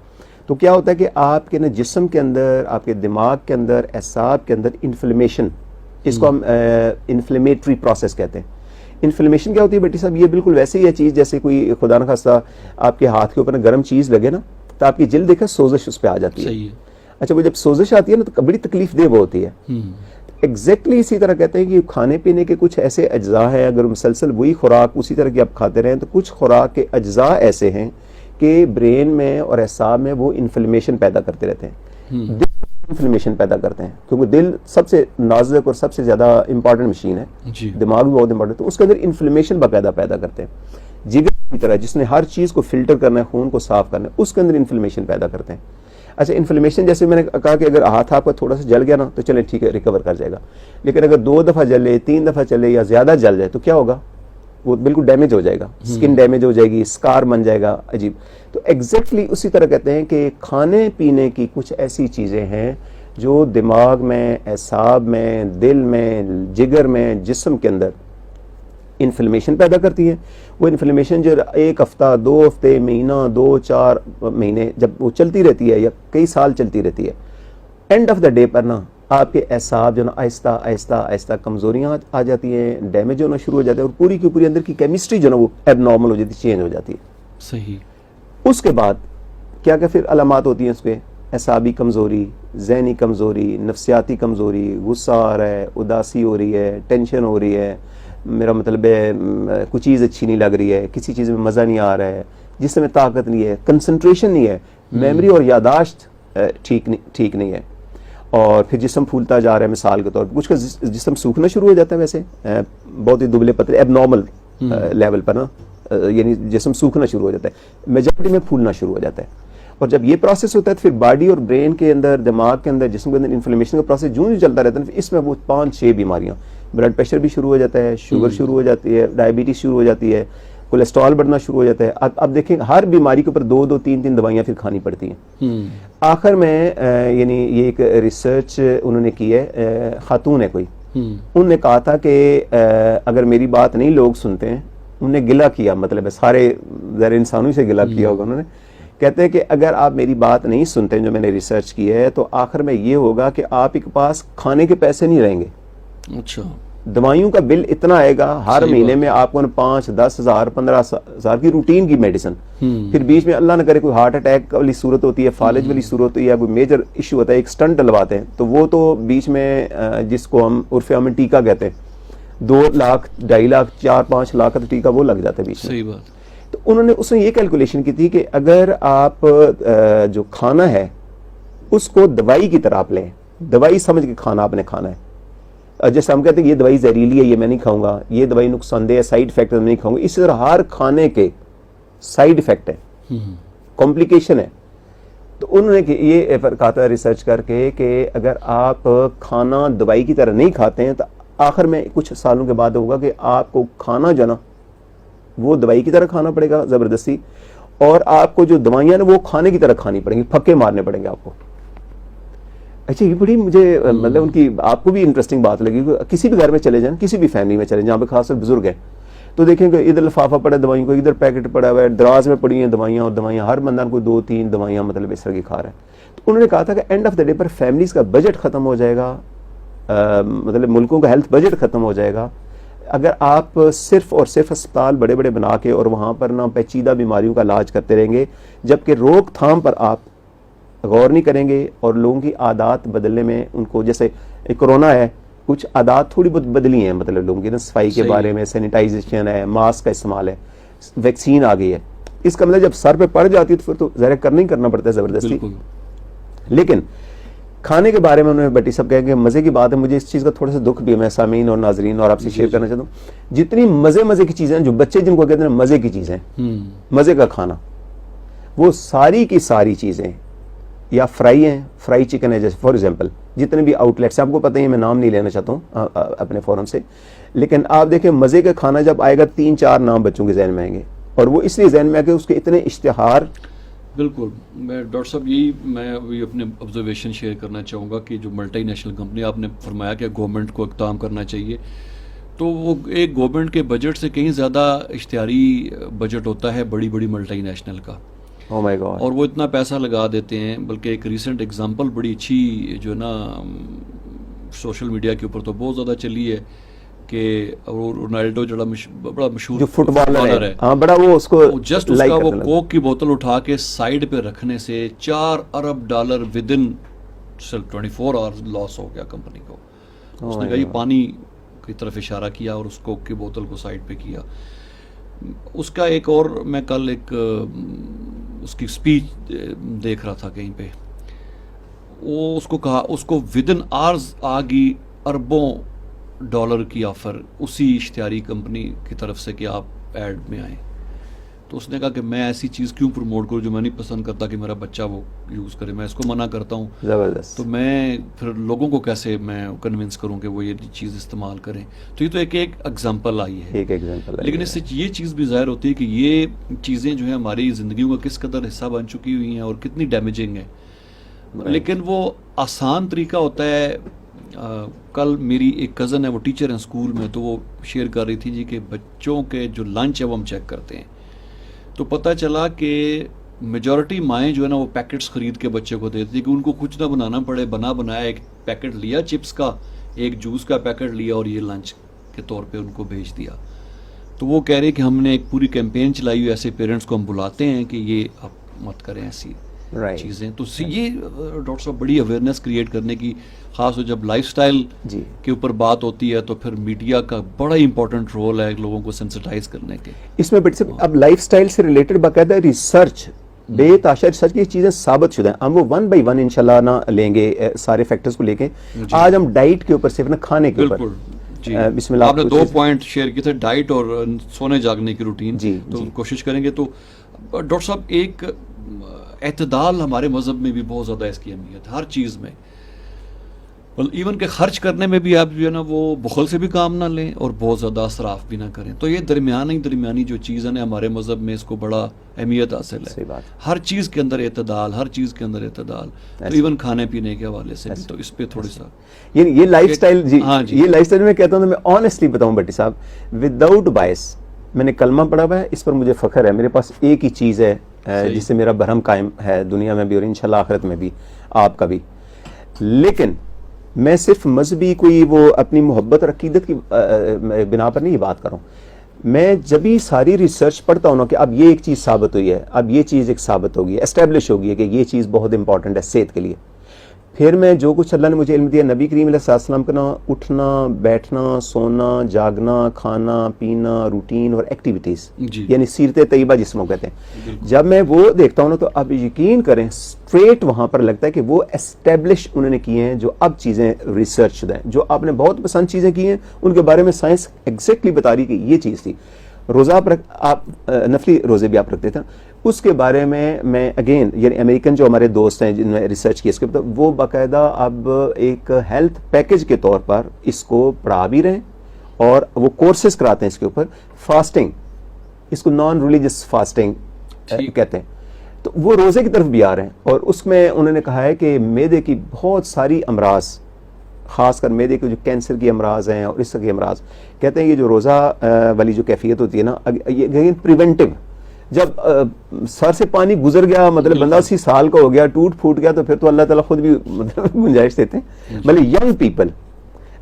تو کیا ہوتا ہے کہ آپ کے نا جسم کے اندر, آپ کے دماغ کے اندر, اعصاب کے اندر انفلیمیشن, اس کو ہم انفلیمیٹری پروسیس کہتے ہیں. انفلیمیشن کیا ہوتی ہے بیٹی صاحب, یہ بالکل ویسے ہی ہے چیز جیسے کوئی خدا نخواستہ آپ کے ہاتھ کے اوپر گرم چیز لگے نا, تو آپ کی جلد دیکھا سوزش اس پہ آ جاتی ہے. اچھا, وہ جب سوزش آتی ہے نا تو بڑی تکلیف دہ وہ ہوتی ہے. ایگزیکٹلی اسی طرح کہتے ہیں کہ کھانے پینے کے کچھ ایسے اجزاء ہیں, اگر مسلسل وہی خوراک اسی طرح کی آپ کھاتے رہیں تو کچھ خوراک کے اجزاء ایسے ہیں کہ برین میں اور اعصاب میں وہ انفلیمیشن پیدا کرتے رہتے ہیں. انفلیمیشن پیدا کرتے ہیں کیونکہ دل سب سے نازک اور سب سے زیادہ امپورٹنٹ مشین ہے, دماغ بھی بہت امپورٹنٹ, تو اس کے اندر انفلیمیشن باقاعدہ پیدا کرتے ہیں. جگر کی طرح جس نے ہر چیز کو فلٹر کرنا ہے, خون کو صاف کرنا ہے, اس کے اندر انفلیمیشن پیدا کرتے ہیں. اچھا, انفلیمیشن جیسے میں نے کہا کہ اگر ہاتھ آپ کا تھوڑا سا جل گیا نا تو چلیں ٹھیک ہے, ریکور کر جائے گا, لیکن اگر 2 دفعہ جلے, 3 دفعہ چلے یا زیادہ جل جائے تو کیا ہوگا, وہ بالکل ڈیمیج ہو جائے گا, اسکن ڈیمیج ہو جائے گی, اسکار بن جائے گا, عجیب. تو ایگزیکٹلی اسی طرح کہتے ہیں کہ کھانے پینے کی کچھ ایسی چیزیں ہیں جو دماغ میں, اعصاب میں, دل میں, جگر میں, جسم کے اندر انفلیمیشن پیدا کرتی ہے. وہ انفلیمیشن جو 1 ہفتہ, 2 ہفتے, مہینہ, 2-4 مہینے جب وہ چلتی رہتی ہے یا کئی سال چلتی رہتی ہے, اینڈ آف دا ڈے پر نا آپ کے اعصاب جو نا آہستہ آہستہ آہستہ کمزوریاں آ جاتی ہیں, ڈیمیج ہونا شروع ہو جاتا ہے, اور پوری کی پوری اندر کی کیمسٹری جو نا وہ ایب نارمل ہو جاتی ہے, چینج ہو جاتی ہے. صحیح. اس کے بعد کیا کیا پھر علامات ہوتی ہیں اس کے, اعصابی کمزوری, ذہنی کمزوری, نفسیاتی کمزوری, غصہ آ رہا ہے, اداسی ہو رہی ہے, ٹینشن ہو رہی ہے, میرا مطلب ہے کوئی چیز اچھی نہیں لگ رہی ہے, کسی چیز میں مزہ نہیں آ رہا ہے, جسم میں طاقت نہیں ہے, کنسنٹریشن نہیں ہے, میموری اور یاداشت ٹھیک نہیں ہے, اور پھر جسم پھولتا جا رہا ہے. مثال کے طور پر کچھ کا جسم سوکھنا شروع ہو جاتا ہے, ویسے بہت ہی دبلے پتلے ایب نارمل لیول پر نا, یعنی جسم سوکھنا شروع ہو جاتا ہے, میجورٹی میں پھولنا شروع ہو جاتا ہے. اور جب یہ پروسیس ہوتا ہے تو پھر باڈی اور برین کے اندر, دماغ کے اندر, جسم کے اندر انفلیمیشن کا پروسیس جو چلتا رہتا ہے, اس میں وہ 5-6 بیماریاں, بلڈ پریشر بھی شروع ہو جاتا ہے, شوگر شروع ہو جاتی ہے, ڈائبٹیز شروع ہو جاتی ہے, کولیسٹرول بڑھنا شروع ہو جاتا ہے. اب دیکھیں ہر بیماری کے اوپر 2-3 دوائیاں پھر کھانی پڑتی ہیں. آخر میں یعنی یہ ایک ریسرچ انہوں نے کی ہے, خاتون ہے کوئی, انہوں نے کہا تھا کہ اگر میری بات نہیں لوگ سنتے ہیں, انہوں نے گلہ کیا, مطلب ہے سارے ذرا انسانوں سے گلہ کیا ہوگا انہوں نے, کہتے ہیں کہ اگر آپ میری بات نہیں سنتے, جو میں نے ریسرچ کی ہے, تو آخر میں یہ ہوگا کہ آپ کے پاس کھانے کے پیسے نہیں رہیں گے. اچھا, دوائیوں کا بل اتنا آئے گا ہر مہینے میں آپ کو 5-10 ہزار 15 ہزار کی روٹین کی میڈیسن, پھر بیچ میں اللہ نہ کرے کوئی ہارٹ اٹیک والی صورت ہوتی ہے, فالج والی صورت ہوتی ہے, یا کوئی میجر ایشو ہوتا ہے, ایک سٹنٹ ڈلواتے ہیں, تو وہ تو بیچ میں جس کو ہم عرف عام ٹیکہ کہتے ہیں, 2 لاکھ 2.5 لاکھ 4-5 لاکھ کا ٹیکہ وہ لگ جاتا ہے بیچ میں. صحیح بات. تو انہوں نے اس میں یہ کیلکولیشن کی تھی کہ اگر آپ جو کھانا ہے اس کو دوائی کی طرح آپ لیں, دوائی سمجھ کے کھانا آپ نے کھانا ہے. جیسے ہم کہتے ہیں کہ یہ دوائی زہریلی ہے, یہ میں نہیں کھاؤں گا, یہ دوائی نقصان دہ ہے, سائیڈ افیکٹ میں نہیں کھاؤں گا, اسی طرح ہر کھانے کے سائیڈ افیکٹ ہے, کمپلیکیشن ہے. تو انہوں نے یہ کہا تھا ریسرچ کر کے کہ اگر آپ کھانا دوائی کی طرح نہیں کھاتے ہیں تو آخر میں کچھ سالوں کے بعد ہوگا کہ آپ کو کھانا جو نا وہ دوائی کی طرح کھانا پڑے گا زبردستی, اور آپ کو جو دوائیاں نا وہ کھانے کی طرح کھانی پڑیں گی, پھکے مارنے پڑیں گے آپ کو. اچھا یہ بڑی مجھے مطلب ان کی آپ کو بھی انٹرسٹنگ بات لگی. کسی بھی گھر میں چلے جائیں, کسی بھی فیملی میں چلے جہاں پہ خاص طور بزرگ ہیں, تو دیکھیں کہ ادھر لفافہ پڑا ہے دوائیوں کو, ادھر پیکٹ پڑا ہوا ہے, دراز میں پڑی ہیں دوائیاں, اور دوائیاں ہر بندہ کوئی 2-3 دوائیاں مطلب اس طرح کی کھا رہا ہے. تو انہوں نے کہا تھا کہ and of the day per families کا بجٹ ختم ہو جائے گا, مطلب ملکوں کا ہیلتھ بجٹ ختم ہو جائے گا اگر آپ صرف اور صرف اسپتال بڑے بڑے بنا کے اور وہاں پر نہ پیچیدہ بیماریوں کا علاج کرتے رہیں گے, جبکہ روک تھام پر آپ غور نہیں کریں گے اور لوگوں کی عادات بدلنے میں ان کو, جیسے کرونا ہے, کچھ عادات تھوڑی بہت بدلی ہیں, مطلب لوگوں کی نا صفائی کے بارے میں, سینیٹائزیشن ہے, ماسک کا استعمال ہے, ویکسین آ گئی ہے. اس کا مطلب جب سر پہ پڑ جاتی ہے تو پھر تو ظاہر کرنا پڑتا ہے زبردستی. لیکن کھانے کے بارے میں انہوں نے بٹی صاحب کہا کہ مزے کی بات ہے, مجھے اس چیز کا تھوڑا سا دکھ بھی ہے, میں سامعین اور ناظرین اور آپ سے شیئر کرنا چاہتا ہوں. جتنی مزے کی چیزیں ہیں, جو بچے جن کو کہتے ہیں مزے کی چیزیں, مزے کا کھانا, وہ ساری کی ساری چیزیں یا فرائی ہیں, فرائی چکن ہے جیسے فار ایگزامپل, جتنے بھی آؤٹ لیٹس ہیں آپ کو پتہ ہی ہے, میں نام نہیں لینا چاہتا ہوں اپنے فورم سے, لیکن آپ دیکھیں مزے کا کھانا جب آئے گا 3-4 نام بچوں کے ذہن میں آئیں گے, اور وہ اس لیے ذہن میں آ کے اس کے اتنے اشتہار. بالکل, میں ڈاکٹر صاحب یہی میں ابھی اپنے آبزرویشن شیئر کرنا چاہوں گا کہ جو ملٹی نیشنل کمپنی, آپ نے فرمایا کہ گورنمنٹ کو اقدام کرنا چاہیے, تو وہ ایک گورنمنٹ کے بجٹ سے کہیں زیادہ اشتہاری بجٹ ہوتا ہے بڑی بڑی ملٹی نیشنل کا, oh my God. اور وہ اتنا پیسہ لگا دیتے ہیں. بلکہ ایک ریسنٹ ایگزامپل بڑی اچھی جو ہے نا سوشل میڈیا کے اوپر تو بہت زیادہ چلی ہے کہ رونالڈو جو بڑا مشہور فٹ بالر ہے, ہاں بڑا وہ اس کو جسٹ اس کا وہ کوک کی بوتل اٹھا کے سائڈ پہ رکھنے سے $4 ارب ود ان 24 آورز لاس ہو گیا کمپنی کو. اس نے کہا یہ پانی کی طرف اشارہ کیا اور اس کوک کی بوتل کو سائڈ پہ کیا. اس کا ایک اور میں کل ایک اس کی سپیچ دیکھ رہا تھا کہیں پہ, وہ اس کو کہا, اس کو ود ان آورز آگی اربوں ڈالر کی آفر اسی اشتہاری کمپنی کی طرف سے کہ آپ ایڈ میں آئیں. تو اس نے کہا کہ میں ایسی چیز کیوں پروموٹ کروں جو میں نہیں پسند کرتا کہ میرا بچہ وہ یوز کرے, میں اس کو منع کرتا ہوں. زبردست. تو میں پھر لوگوں کو کیسے میں کنونس کروں کہ وہ یہ چیز استعمال کریں. تو یہ تو ایک ایگزامپل آئی ہے, ایک ایگزامپل, لیکن اس سے یہ چیز بھی ظاہر ہوتی ہے کہ یہ چیزیں جو ہیں ہماری زندگیوں کا کس قدر حصہ بن چکی ہوئی ہیں اور کتنی ڈیمیجنگ ہیں. لیکن وہ آسان طریقہ ہوتا ہے. کل میری ایک کزن ہے, وہ ٹیچر ہیں اسکول میں, تو وہ شیئر کر رہی تھی جی کہ بچوں کے جو لنچ ہے وہ ہم چیک کرتے ہیں, تو پتہ چلا کہ میجورٹی مائیں جو ہے نا وہ پیکٹس خرید کے بچے کو دیتی کہ ان کو کچھ نہ بنانا پڑے, بنایا ایک پیکٹ لیا چپس کا, ایک جوس کا پیکٹ لیا اور یہ لنچ کے طور پہ ان کو بھیج دیا. تو وہ کہہ رہے کہ ہم نے ایک پوری کیمپین چلائی ہوئی, ایسے پیرنٹس کو ہم بلاتے ہیں کہ یہ آپ مت کریں ایسی چیزیں. تو یہ ڈاکٹر صاحب بڑی اویئرنیس کریٹ کرنے کی, خاص طور جب لائف سٹائل کے اوپر بات ہوتی ہے تو پھر میڈیا کا بڑا امپورٹنٹ رول ہے لوگوں کو سینسٹائز کرنے کے. اس میں اب لائف سٹائل سے ریلیٹڈ باقاعدہ ریسرچ, بے تحاشا ریسرچ کی چیزیں ثابت شدہ ہیں. ہم وہ 1 by 1 انشاءاللہ نہ لیں گے سارے فیکٹرز کو لے کے. آج ہم ڈائٹ کے اوپر صرف نا کھانے کے اوپر, بسم اللہ, آپ نے 2 پوائنٹ شیئر کیے تھے, ڈائٹ اور سونے جاگنے کی روٹین, تو کوشش کریں گے. تو ڈاکٹر صاحب ایک اعتدال ہمارے مذہب میں بھی بہت زیادہ اس کی اہمیت ہے ہر چیز میں, ایون کہ خرچ کرنے میں بھی آپ جو ہے نا وہ بخل سے بھی کام نہ لیں اور بہت زیادہ اسراف بھی نہ کریں. تو یہ درمیانی جو چیز ہے نا ہمارے مذہب میں اس کو بڑا اہمیت حاصل ہے. ہر چیز کے اندر اعتدال, ہر چیز کے اندر اعتدال, تو ایون کھانے پینے کے حوالے سے بھی. تو اس پہ تھوڑی سا یہ لائف سٹائل, یہ لائف سٹائل میں کہتا ہوں, میں آنیسٹلی بتاؤں بٹی صاحب, وداؤٹ بائس, میں نے کلمہ پڑھا ہوا ہے, اس پر مجھے فخر ہے. میرے پاس ایک ہی چیز ہے جس سے میرا برہم قائم ہے دنیا میں بھی اور انشاءاللہ آخرت میں بھی, آپ کا بھی. لیکن میں صرف مذہبی کوئی وہ اپنی محبت اور عقیدت کی بنا پر نہیں یہ بات کر رہا ہوں. میں جب ہی ساری ریسرچ پڑھتا ہوں کہ اب یہ ایک چیز ثابت ہوئی ہے, اب یہ چیز ایک ثابت ہوگی ہے, اسٹیبلش ہوگی ہے کہ یہ چیز بہت امپورٹنٹ ہے صحت کے لیے, پھر میں جو کچھ اللہ نے مجھے علم دیا, نبی کریم علیہ السلام کا نا اٹھنا بیٹھنا سونا جاگنا کھانا پینا روٹین اور ایکٹیویٹیز, یعنی سیرت طیبہ جسموں کہتے ہیں, جب میں وہ دیکھتا ہوں نا تو اب یقین کریں اسٹریٹ وہاں پر لگتا ہے کہ وہ اسٹیبلش انہوں نے کیے ہیں جو اب چیزیں ریسرچ شدہ ہیں, جو آپ نے بہت پسند چیزیں کی ہیں ان کے بارے میں سائنس ایگزیکٹلی بتا رہی کہ یہ چیز تھی. روزہ آپ نفلی روزے بھی آپ رکھتے تھے, اس کے بارے میں اگین یعنی امریکن جو ہمارے دوست ہیں جنہوں نے ریسرچ کی اس کے اوپر, وہ باقاعدہ اب ایک ہیلتھ پیکج کے طور پر اس کو پڑھا بھی رہے ہیں اور وہ کورسز کراتے ہیں اس کے اوپر. فاسٹنگ اس کو نان ریلیجس فاسٹنگ کہتے ہیں. تو وہ روزے کی طرف بھی آ رہے ہیں, اور اس میں انہوں نے کہا ہے کہ معدے کی بہت ساری امراض, خاص کر معدے کے جو کینسر کی امراض ہیں اور اس طرح کی امراض, کہتے ہیں یہ جو روزہ والی جو کیفیت ہوتی ہے نا, یہ پریونٹیو, جب سر سے پانی گزر گیا مطلب بندہ 80 سال کا ہو گیا, ٹوٹ پھوٹ گیا, تو پھر تو اللہ تعالیٰ خود بھی مطلب گنجائش دیتے ہیں. بھلے ینگ پیپل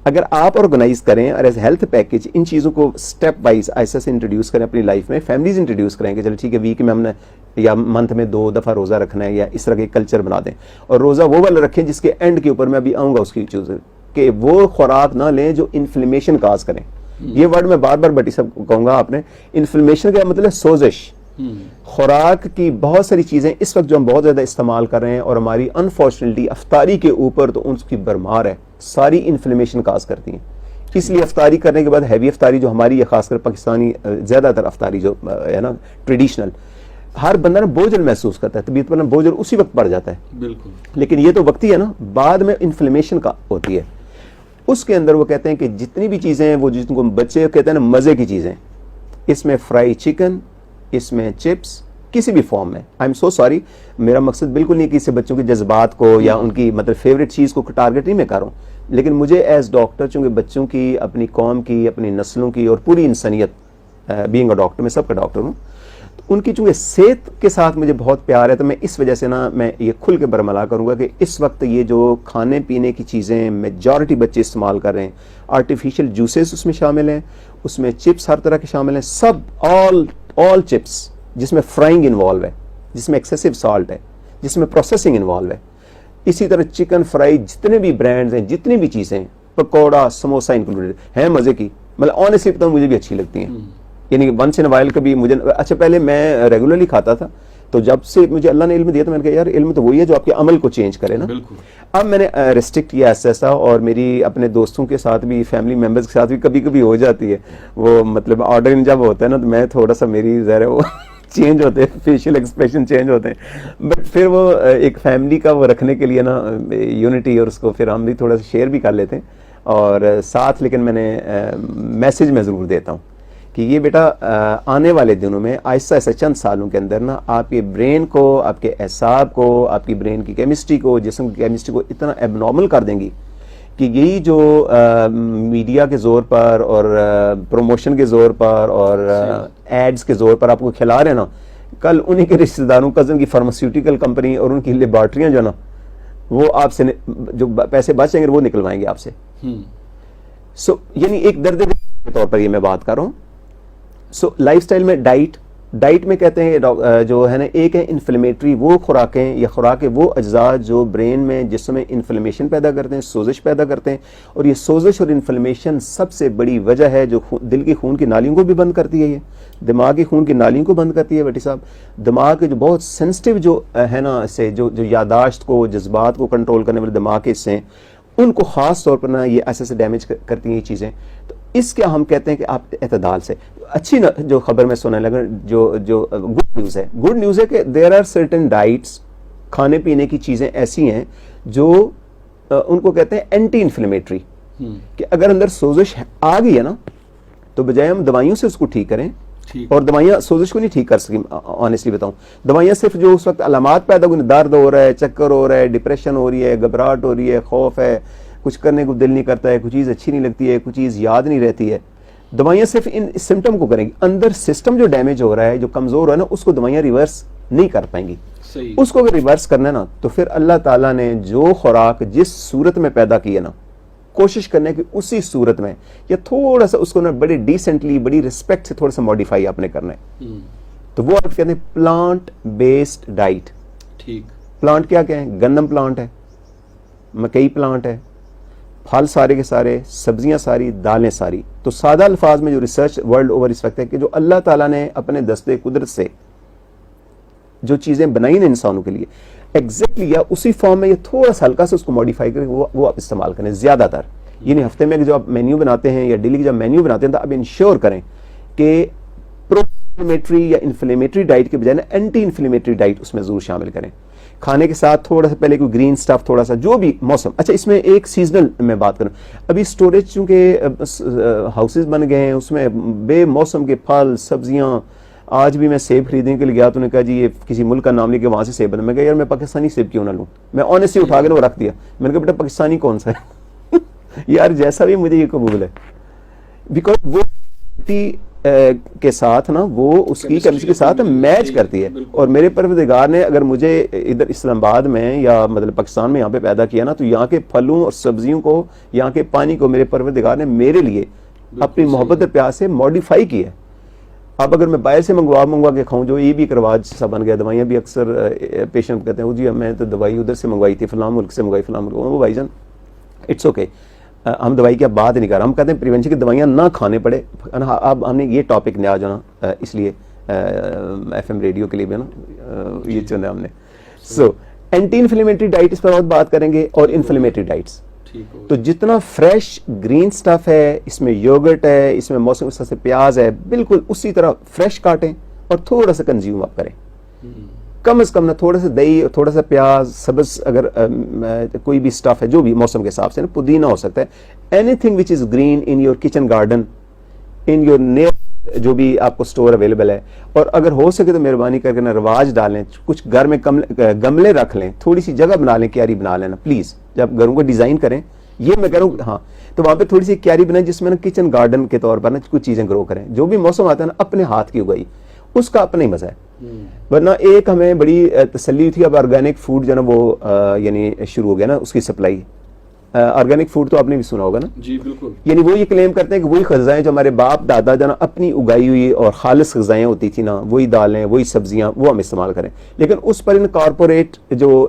اگر آپ آرگنائز کریں اور ایز ہیلتھ پیکج ان چیزوں کو اسٹیپ وائز ایسے سے انٹروڈیوس کریں اپنی لائف میں, فیملیز انٹروڈیوس کریں کہ چلو ٹھیک ہے ویک میں ہم نے یا منتھ میں 2 دفعہ روزہ رکھنا ہے, یا اس طرح کے کلچر بنا دیں, اور روزہ وہ والا رکھیں جس کے اینڈ کے اوپر میں ابھی آؤں گا اس کی چیز, کہ وہ خوراک نہ لیں جو انفلیمیشن کاز کریں. یہ ورڈ میں بار بار بٹی صاحب کہوں گا آپ نے, انفلیمیشن کا مطلب سوزش. خوراک کی بہت ساری چیزیں اس وقت جو ہم بہت زیادہ استعمال کر رہے ہیں, اور ہماری انفارچونیٹلی افطاری کے اوپر تو ان کی برمار ہے, ساری انفلیمیشن کاز کرتی ہیں. اس لیے افطاری کرنے کے بعد ہیوی افطاری جو ہماری ہے, خاص کر پاکستانی زیادہ تر افطاری جو ہے نا ٹریڈیشنل, ہر بندہ نا بوجھل محسوس کرتا ہے, طبیعت پر نا بوجھل اسی وقت پڑ جاتا ہے. بالکل. لیکن یہ تو وقتی ہے نا, بعد میں انفلیمیشن کا ہوتی ہے. اس کے اندر وہ کہتے ہیں کہ جتنی بھی چیزیں ہیں وہ جن کو بچے کہتے ہیں نا مزے کی چیزیں, اس میں فرائی چکن, اس میں چپس, کسی بھی فارم میں, آئی ایم سو سوری, میرا مقصد بالکل نہیں کہ اس سے بچوں کے جذبات کو یا ان کی مطلب فیوریٹ چیز کو ٹارگٹ نہیں میں کر رہا ہوں, لیکن مجھے ایز ڈاکٹر چونکہ بچوں کی, اپنی قوم کی, اپنی نسلوں کی اور پوری انسانیت, بینگ اے ڈاکٹر, میں سب کا ڈاکٹر ہوں, ان کی چونکہ صحت کے ساتھ مجھے بہت پیار ہے, تو میں اس وجہ سے نا میں یہ کھل کے برملا کروں گا کہ اس وقت یہ جو کھانے پینے کی چیزیں میجورٹی بچے استعمال کر رہے ہیں, آرٹیفیشیل جوسز اس میں شامل ہیں, اس میں چپس ہر طرح کے شامل ہیں, سب آل چپس جس میں فرائنگ انوالو ہے, جس میں ایکسیسو سالٹ ہے, جس میں پروسیسنگ انوالو ہے. اسی طرح چکن فرائی جتنے بھی برانڈز ہیں, جتنی بھی چیزیں, پکوڑا, سموسا انکلوڈیڈ ہیں, مزے کی, مطلب آنیسٹلی بتاؤں مجھے بھی اچھی لگتی ہیں. یعنی ونس ان وائل کبھی مجھے, اچھا پہلے میں ریگولرلی کھاتا تھا, تو جب سے مجھے اللہ نے علم دیا تو میں نے کہا یار علم تو وہی ہے جو آپ کے عمل کو چینج کرے نا. اب میں نے ریسٹرکٹ کیا ایسا, اور میری اپنے دوستوں کے ساتھ بھی, فیملی ممبرز کے ساتھ بھی کبھی کبھی ہو جاتی ہے وہ, مطلب آرڈر جب ہوتا ہے نا تو میں تھوڑا سا, میری ظاہر ہے وہ چینج ہوتے ہیں, فیشیل ایکسپریشن چینج ہوتے ہیں, بٹ پھر وہ ایک فیملی کا وہ رکھنے کے لیے نا یونٹی, اور اس کو پھر ہم بھی تھوڑا سا شیئر بھی کر لیتے ہیں اور ساتھ. لیکن میں نے میسج میں ضرور دیتا ہوں کہ یہ بیٹا آنے والے دنوں میں آہستہ آہستہ چند سالوں کے اندر نا آپ کے برین کو, آپ کے اعصاب کو, آپ کی برین کی کیمسٹری کو, جسم کی کیمسٹری کو اتنا ایب نارمل کر دیں گی کہ یہی جو میڈیا کے زور پر اور پروموشن کے زور پر اور ایڈز کے زور پر آپ کو کھلا رہے ہیں نا, کل انہی کے رشتہ داروں, کزن کی فارماسیوٹیکل کمپنی اور ان کی لیبارٹریاں جو نا, وہ آپ سے جو پیسے بچیں گے وہ نکلوائیں گے آپ سے. سو یعنی ایک درد کے طور پر یہ میں بات کر رہا ہوں. سو لائف سٹائل میں ڈائٹ میں کہتے ہیں جو ہے نا, ایک ہے انفلیمیٹری, وہ خوراکیں یا خوراکیں وہ اجزاء جو برین میں, جسم میں انفلیمیشن پیدا کرتے ہیں, سوزش پیدا کرتے ہیں, اور یہ سوزش اور انفلیمیشن سب سے بڑی وجہ ہے جو دل کی خون کی نالیوں کو بھی بند کرتی ہے, یہ دماغ کی خون کی نالیوں کو بند کرتی ہے. بیٹی صاحب, دماغ کے جو بہت سینسٹیو جو ہے نا سے جو یاداشت کو, جذبات کو کنٹرول کرنے والے دماغ کے حصے ہیں, ان کو خاص طور پر نا یہ ایسے ڈیمیج کرتی ہیں یہ چیزیں. تو اس کے ہم کہتے ہیں کہ آپ اعتدال سے. اچھی جو خبر میں سننے لگا, جو گڈ نیوز ہے کہ دیر آر سرٹن ڈائٹس, کھانے پینے کی چیزیں ایسی ہیں جو ان کو کہتے ہیں اینٹی انفلیمیٹری, کہ اگر اندر سوزش آ گئی ہے نا تو بجائے ہم دوائیوں سے اس کو ٹھیک کریں, اور دوائیاں سوزش کو نہیں ٹھیک کر سکیں, آنیسٹلی بتاؤں, دوائیاں صرف جو اس وقت علامات پیدا ہوئے, درد ہو رہا ہے, چکر ہو رہا ہے, ڈپریشن ہو رہی ہے, گھبراہٹ ہو رہی ہے, خوف ہے, کچھ کرنے کو دل نہیں کرتا ہے, کوئی چیز اچھی نہیں لگتی ہے, کوئی چیز یاد نہیں رہتی ہے, دوائیاں صرف ان سمٹم کو کریں گی. اندر سسٹم جو ڈیمیج ہو رہا ہے, جو کمزور ہو رہا ہے نا, اس کو دوائیاں ریورس نہیں کر پائیں گی. اس کو اگر ریورس کرنا ہے نا, تو پھر اللہ تعالیٰ نے جو خوراک جس صورت میں پیدا کی ہے نا, کوشش کرنے کی اسی صورت میں, یا تھوڑا سا اس کو نا بڑی ڈیسنٹلی, بڑی ریسپیکٹ سے تھوڑا سا ماڈیفائی آپ نے کرنا ہے. تو وہ آپ کہتے ہیں پلانٹ بیسڈ ڈائٹ. ٹھیک, پلانٹ کیا ہیں؟ گندم پلانٹ ہے, مکئی پلانٹ ہے, پھل سارے کے سارے, سبزیاں ساری, دالیں ساری. تو سادہ الفاظ میں جو ریسرچ ورلڈ اوور اس وقت ہے کہ جو اللہ تعالیٰ نے اپنے دستے قدرت سے جو چیزیں بنائی ہیں انسانوں کے لیے, ایگزیکٹلی یا اسی فارم میں, یہ تھوڑا سا ہلکا سے اس کو ماڈیفائی کریں, وہ آپ استعمال کریں زیادہ تر. یعنی ہفتے میں جو آپ مینیو بناتے ہیں یا ڈیلی جب مینیو بناتے ہیں, تو آپ انشور کریں کہ پرو انفلیمیٹری یا انفلیمیٹری ڈائٹ کے بجائے نا اینٹی انفلیمیٹری ڈائٹ اس میں ضرور شامل کریں. کھانے کے ساتھ تھوڑا سا پہلے کوئی گرین سٹف, تھوڑا سا جو بھی موسم. اچھا, اس میں ایک سیزنل میں بات کروں, ابھی سٹوریج چونکہ ہاؤسز بن گئے ہیں, اس میں بے موسم کے پھل, سبزیاں, آج بھی میں سیب خریدنے کے لیے گیا تو نے کہا جی یہ کسی ملک کا نام لے کے وہاں سے سیب بنا. میں کہا یار میں پاکستانی سیب کیوں نہ لوں, میں آنیسٹلی اٹھا کے وہ رکھ دیا. میں نے کہا بیٹا پاکستانی کون سا ہے یار جیسا بھی مجھے یہ قبول ہے, بیکاز وہ کے ساتھ نا وہ اس کی کیمسٹری کے ساتھ میچ کرتی ہے. اور میرے پروردگار نے اگر مجھے ادھر اسلام آباد میں یا مطلب پاکستان میں یہاں پہ پیدا کیا نا, تو یہاں کے پھلوں اور سبزیوں کو, یہاں کے پانی کو میرے پروردگار نے میرے لیے اپنی محبت اور پیار سے ماڈیفائی کیا ہے. اب اگر میں باہر سے منگوا کے کھاؤں, جو یہ بھی ایک رواج سا بن گیا, دوائیاں بھی اکثر پیشنٹ کہتے ہیں جی میں تو دوائی ادھر سے منگوائی تھی, فلاں ملک سے منگوائی, فلاں ملک. وہ بھائی جان اٹس اوکے, ہم دوائی کی اب بات نہیں کر رہے, ہم کہتے ہیں پریونشن کی دوائیاں نہ کھانے پڑے. اب ہم نے یہ ٹاپک نیا جو نا اس لیے ایف ایم ریڈیو کے لیے بھی نا یہ چنا ہم نے. سو اینٹی انفلیمیٹری ڈائٹ اس پر بات کریں گے, اور انفلیمیٹری ڈائٹس. تو جتنا فریش گرین سٹف ہے, اس میں یوگرٹ ہے, اس میں موسم سے پیاز ہے, بالکل اسی طرح فریش کاٹیں اور تھوڑا سا کنزیوم آپ کریں. کم از کم نا تھوڑا سا دہی, تھوڑا سا پیاز, سبز اگر کوئی بھی سٹف ہے جو بھی موسم کے حساب سے نا, پودینہ ہو سکتا ہے, any thing which is green in your kitchen garden, in your near جو بھی آپ کو سٹور اویلیبل ہے. اور اگر ہو سکے تو مہربانی کر کے نا رواج ڈالیں, کچھ گھر میں گملے رکھ لیں, تھوڑی سی جگہ بنا لیں, کیاری بنا لینا پلیز. جب گھروں کو ڈیزائن کریں, یہ میں کہہ رہا ہوں ہاں, تو وہاں پہ تھوڑی سی کیاری بنائیں جس میں نا کچن گارڈن کے طور پر نا کچھ چیزیں گرو کریں. جو بھی موسم آتا ہے نا اپنے ہاتھ کی اگائی, اس کا اپنا ہی مزہ ہے. ورنہ ایک ہمیں بڑی تسلی تھی, اب آرگینک فوڈ جو ہے نا وہ یعنی شروع ہو گیا نا اس کی سپلائی. آرگینک فوڈ تو آپ نے بھی سنا ہوگا نا. جی بالکل. یعنی وہ یہ کلیم کرتے ہیں کہ وہی غذائیں جو ہمارے باپ دادا جو نا اپنی اگائی ہوئی اور خالص غذائیں ہوتی تھی نا, وہی دالیں, وہی سبزیاں, وہ ہم استعمال کریں. لیکن اس پر ان کارپوریٹ جو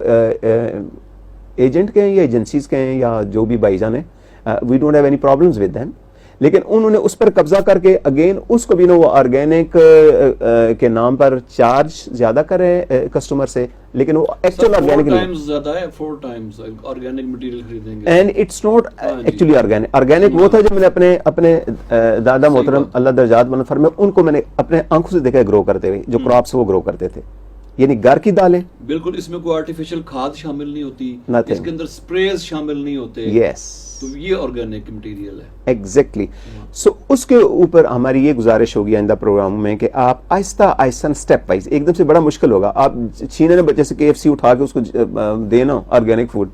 ایجنٹ کے ہیں یا ایجنسیز کے ہیں یا جو بھی بھائی جان ہیں, we don't have any problems with them, لیکن انہوں نے اس پر قبضہ کر کے اگین اس کو بھی نا وہ آرگینک کے نام پر چارج زیادہ کرے کسٹمر سے, لیکن وہ ایکچوئل آرگینک نہیں زیادہ ہے, 4 ٹائمز آرگینک مٹیریل خریدیں گے, and it's not actually organic. Organic وہ تھا جو میں نے اپنے دادا محترم اللہ درجات بلند فرمائے, ان کو میں نے اپنے آنکھوں سے دیکھا گرو کرتے ہوئے, جو کراپس وہ گرو کرتے تھے. یعنی گھر کی دالیں, بالکل اس میں کوئی آرٹیفیشل کھاد شامل نہیں ہوتی, اس کے اندر سپریز شامل نہیں ہوتے. یس, تو یہ آرگینک مٹیریل ہے. ایگزیکٹلی. سو اس کے اوپر ہماری یہ گزارش ہوگی آئندہ پروگراموں میں کہ آپ آہستہ آہستہ اسٹیپ وائز, ایک دم سے بڑا مشکل ہوگا. آپ چھینے نے بچے سے KFC اٹھا کے اس کو دینا آرگینک فوڈ,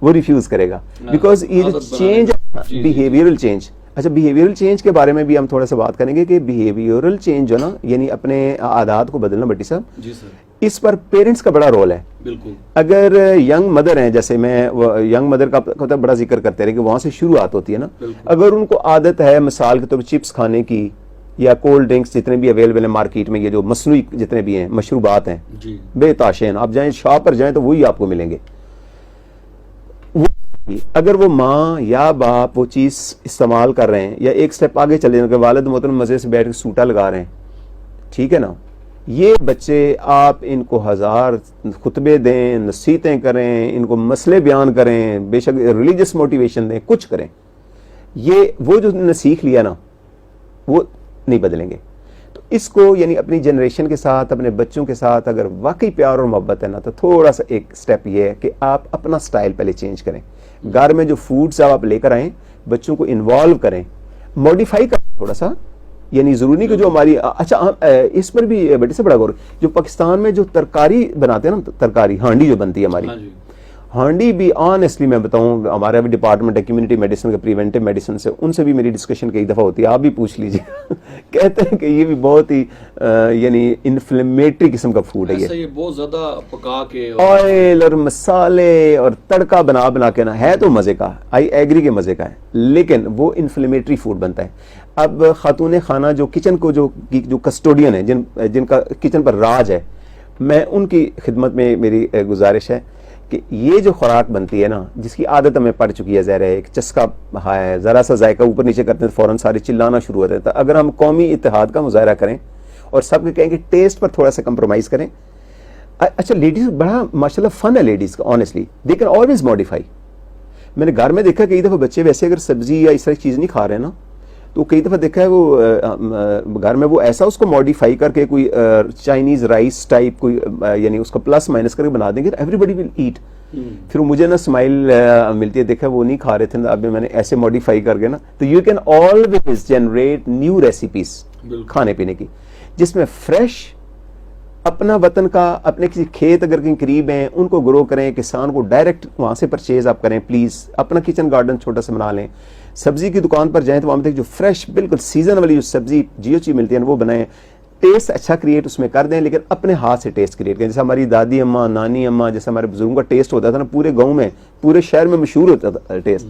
وہ ریفیوز کرے گا, بیکاز یہ جو چینج بیہیویئرل چینج. اچھا, بیہیویئرل چینج کے بارے میں بھی ہم تھوڑا سا بات کریں گے کہ بیہیویئرل چینج جو نا یعنی اپنے عادات کو بدلنا. بٹی صاحب جی سر, اس پر پیرنٹس کا بڑا رول ہے. بالکل. اگر ینگ مدر ہیں, جیسے میں ینگ مدر کا بڑا ذکر کرتے رہے کہ وہاں سے شروعات ہوتی ہے نا, اگر ان کو عادت ہے مثال کے طور پر چپس کھانے کی یا کولڈ ڈرنکس جتنے بھی اویلیبل ہیں مارکیٹ میں, یہ جو مصنوعی جتنے بھی ہیں مشروبات ہیں بے تاشین, آپ جائیں شاپ پر جائیں تو وہی آپ کو ملیں گے. اگر وہ ماں یا باپ وہ چیز استعمال کر رہے ہیں, یا ایک سٹیپ آگے چلے جائیں کہ والد محترم مزے سے بیٹھ کے سوٹا لگا رہے ہیں, ٹھیک ہے نا, یہ بچے آپ ان کو 1000 خطبے دیں, نصیحتیں کریں, ان کو مسئلے بیان کریں, بے شک ریلیجس موٹیویشن دیں, کچھ کریں, یہ وہ جو نے سیکھ لیا نا وہ نہیں بدلیں گے. تو اس کو یعنی اپنی جنریشن کے ساتھ, اپنے بچوں کے ساتھ اگر واقعی پیار اور محبت ہے نا, تو تھوڑا سا ایک سٹیپ یہ ہے کہ آپ اپنا سٹائل پہلے چینج کریں. گھر میں جو فوڈز آپ لے کر آئیں, بچوں کو انوالو کریں, موڈیفائی کریں تھوڑا سا. یعنی ضروری نہیں کہ جو ہماری, اچھا اس پر بھی بیٹے سے بڑا غور, جو پاکستان میں جو ترکاری بناتے ہیں نا, ترکاری ہانڈی جو بنتی ہے ہماری, ہانڈی بھی آنیسٹلی میں بتاؤں, ہمارا بھی ڈپارٹمنٹ ہے کمیونٹی میڈیسن کا, پریونٹیو میڈیسن سے, ان سے بھی میری ڈسکشن کئی دفعہ ہوتی ہے, آپ بھی پوچھ لیجیے. کہتے ہیں کہ یہ بھی بہت ہی یعنی انفلیمیٹری قسم کا فوڈ ہے. یہ بہت زیادہ پکا کے آئل اور مسالے اور تڑکا بنا کے نا, ہے تو مزے کا, آئی ایگری کے مزے کا ہے, لیکن وہ انفلیمیٹری فوڈ بنتا ہے. اب خاتون خانہ جو کچن کو جو کسٹوڈین ہیں, جن کا کچن پر راج ہے, میں ان کی خدمت میں میری گزارش ہے کہ یہ جو خوراک بنتی ہے نا, جس کی عادت ہمیں پڑ چکی ہے, ظاہر ہے ایک چسکا ہے, ذرا سا ذائقہ اوپر نیچے کرتے ہیں فوراً سارے چلانا شروع ہوتے ہیں. اگر ہم قومی اتحاد کا مظاہرہ کریں اور سب کے کہیں کہ ٹیسٹ پر تھوڑا سا کمپرومائز کریں. اچھا, لیڈیز بڑا ماشاءاللہ فن ہے لیڈیز کا, honestly they can always modify. میں نے گھر میں دیکھا کئی دفعہ بچے ویسے اگر سبزی یا اس طرح چیز نہیں کھا رہے نا, تو کئی دفعہ دیکھا ہے وہ گھر میں وہ ایسا اس کو ماڈیفائی کر کے کوئی چائنیز رائس ٹائپ کوئی یعنی اس کو پلس مائنس کر کے بنا دیں گے, ایوری بڈی ول ایٹ. پھر مجھے نا اسمائل ملتی ہے, دیکھا وہ نہیں کھا رہے تھے, اب میں نے ایسے ماڈیفائی کر کے نا, تو you can always generate new recipes کھانے پینے کی. جس میں فریش اپنا وطن کا اپنے کسی کھیت اگر کہیں قریب ہیں ان کو گرو کریں, کسان کو ڈائریکٹ وہاں سے پرچیز آپ کریں پلیز, اپنا کچن گارڈن چھوٹا سا بنا لیں, سبزی کی دکان پر جائیں تو وہاں جو فریش بالکل سیزن والی جو سبزی جی ملتی ہے وہ بنائیں, ٹیسٹ اچھا کریٹ اس میں کر دیں, لیکن اپنے ہاتھ سے ٹیسٹ کریٹ کریں. جیسے ہماری دادی اماں, نانی اماں, جیسے ہمارے بزرگوں کا ٹیسٹ ہوتا تھا نا, پورے گاؤں میں پورے شہر میں مشہور ہوتا تھا ٹیسٹ.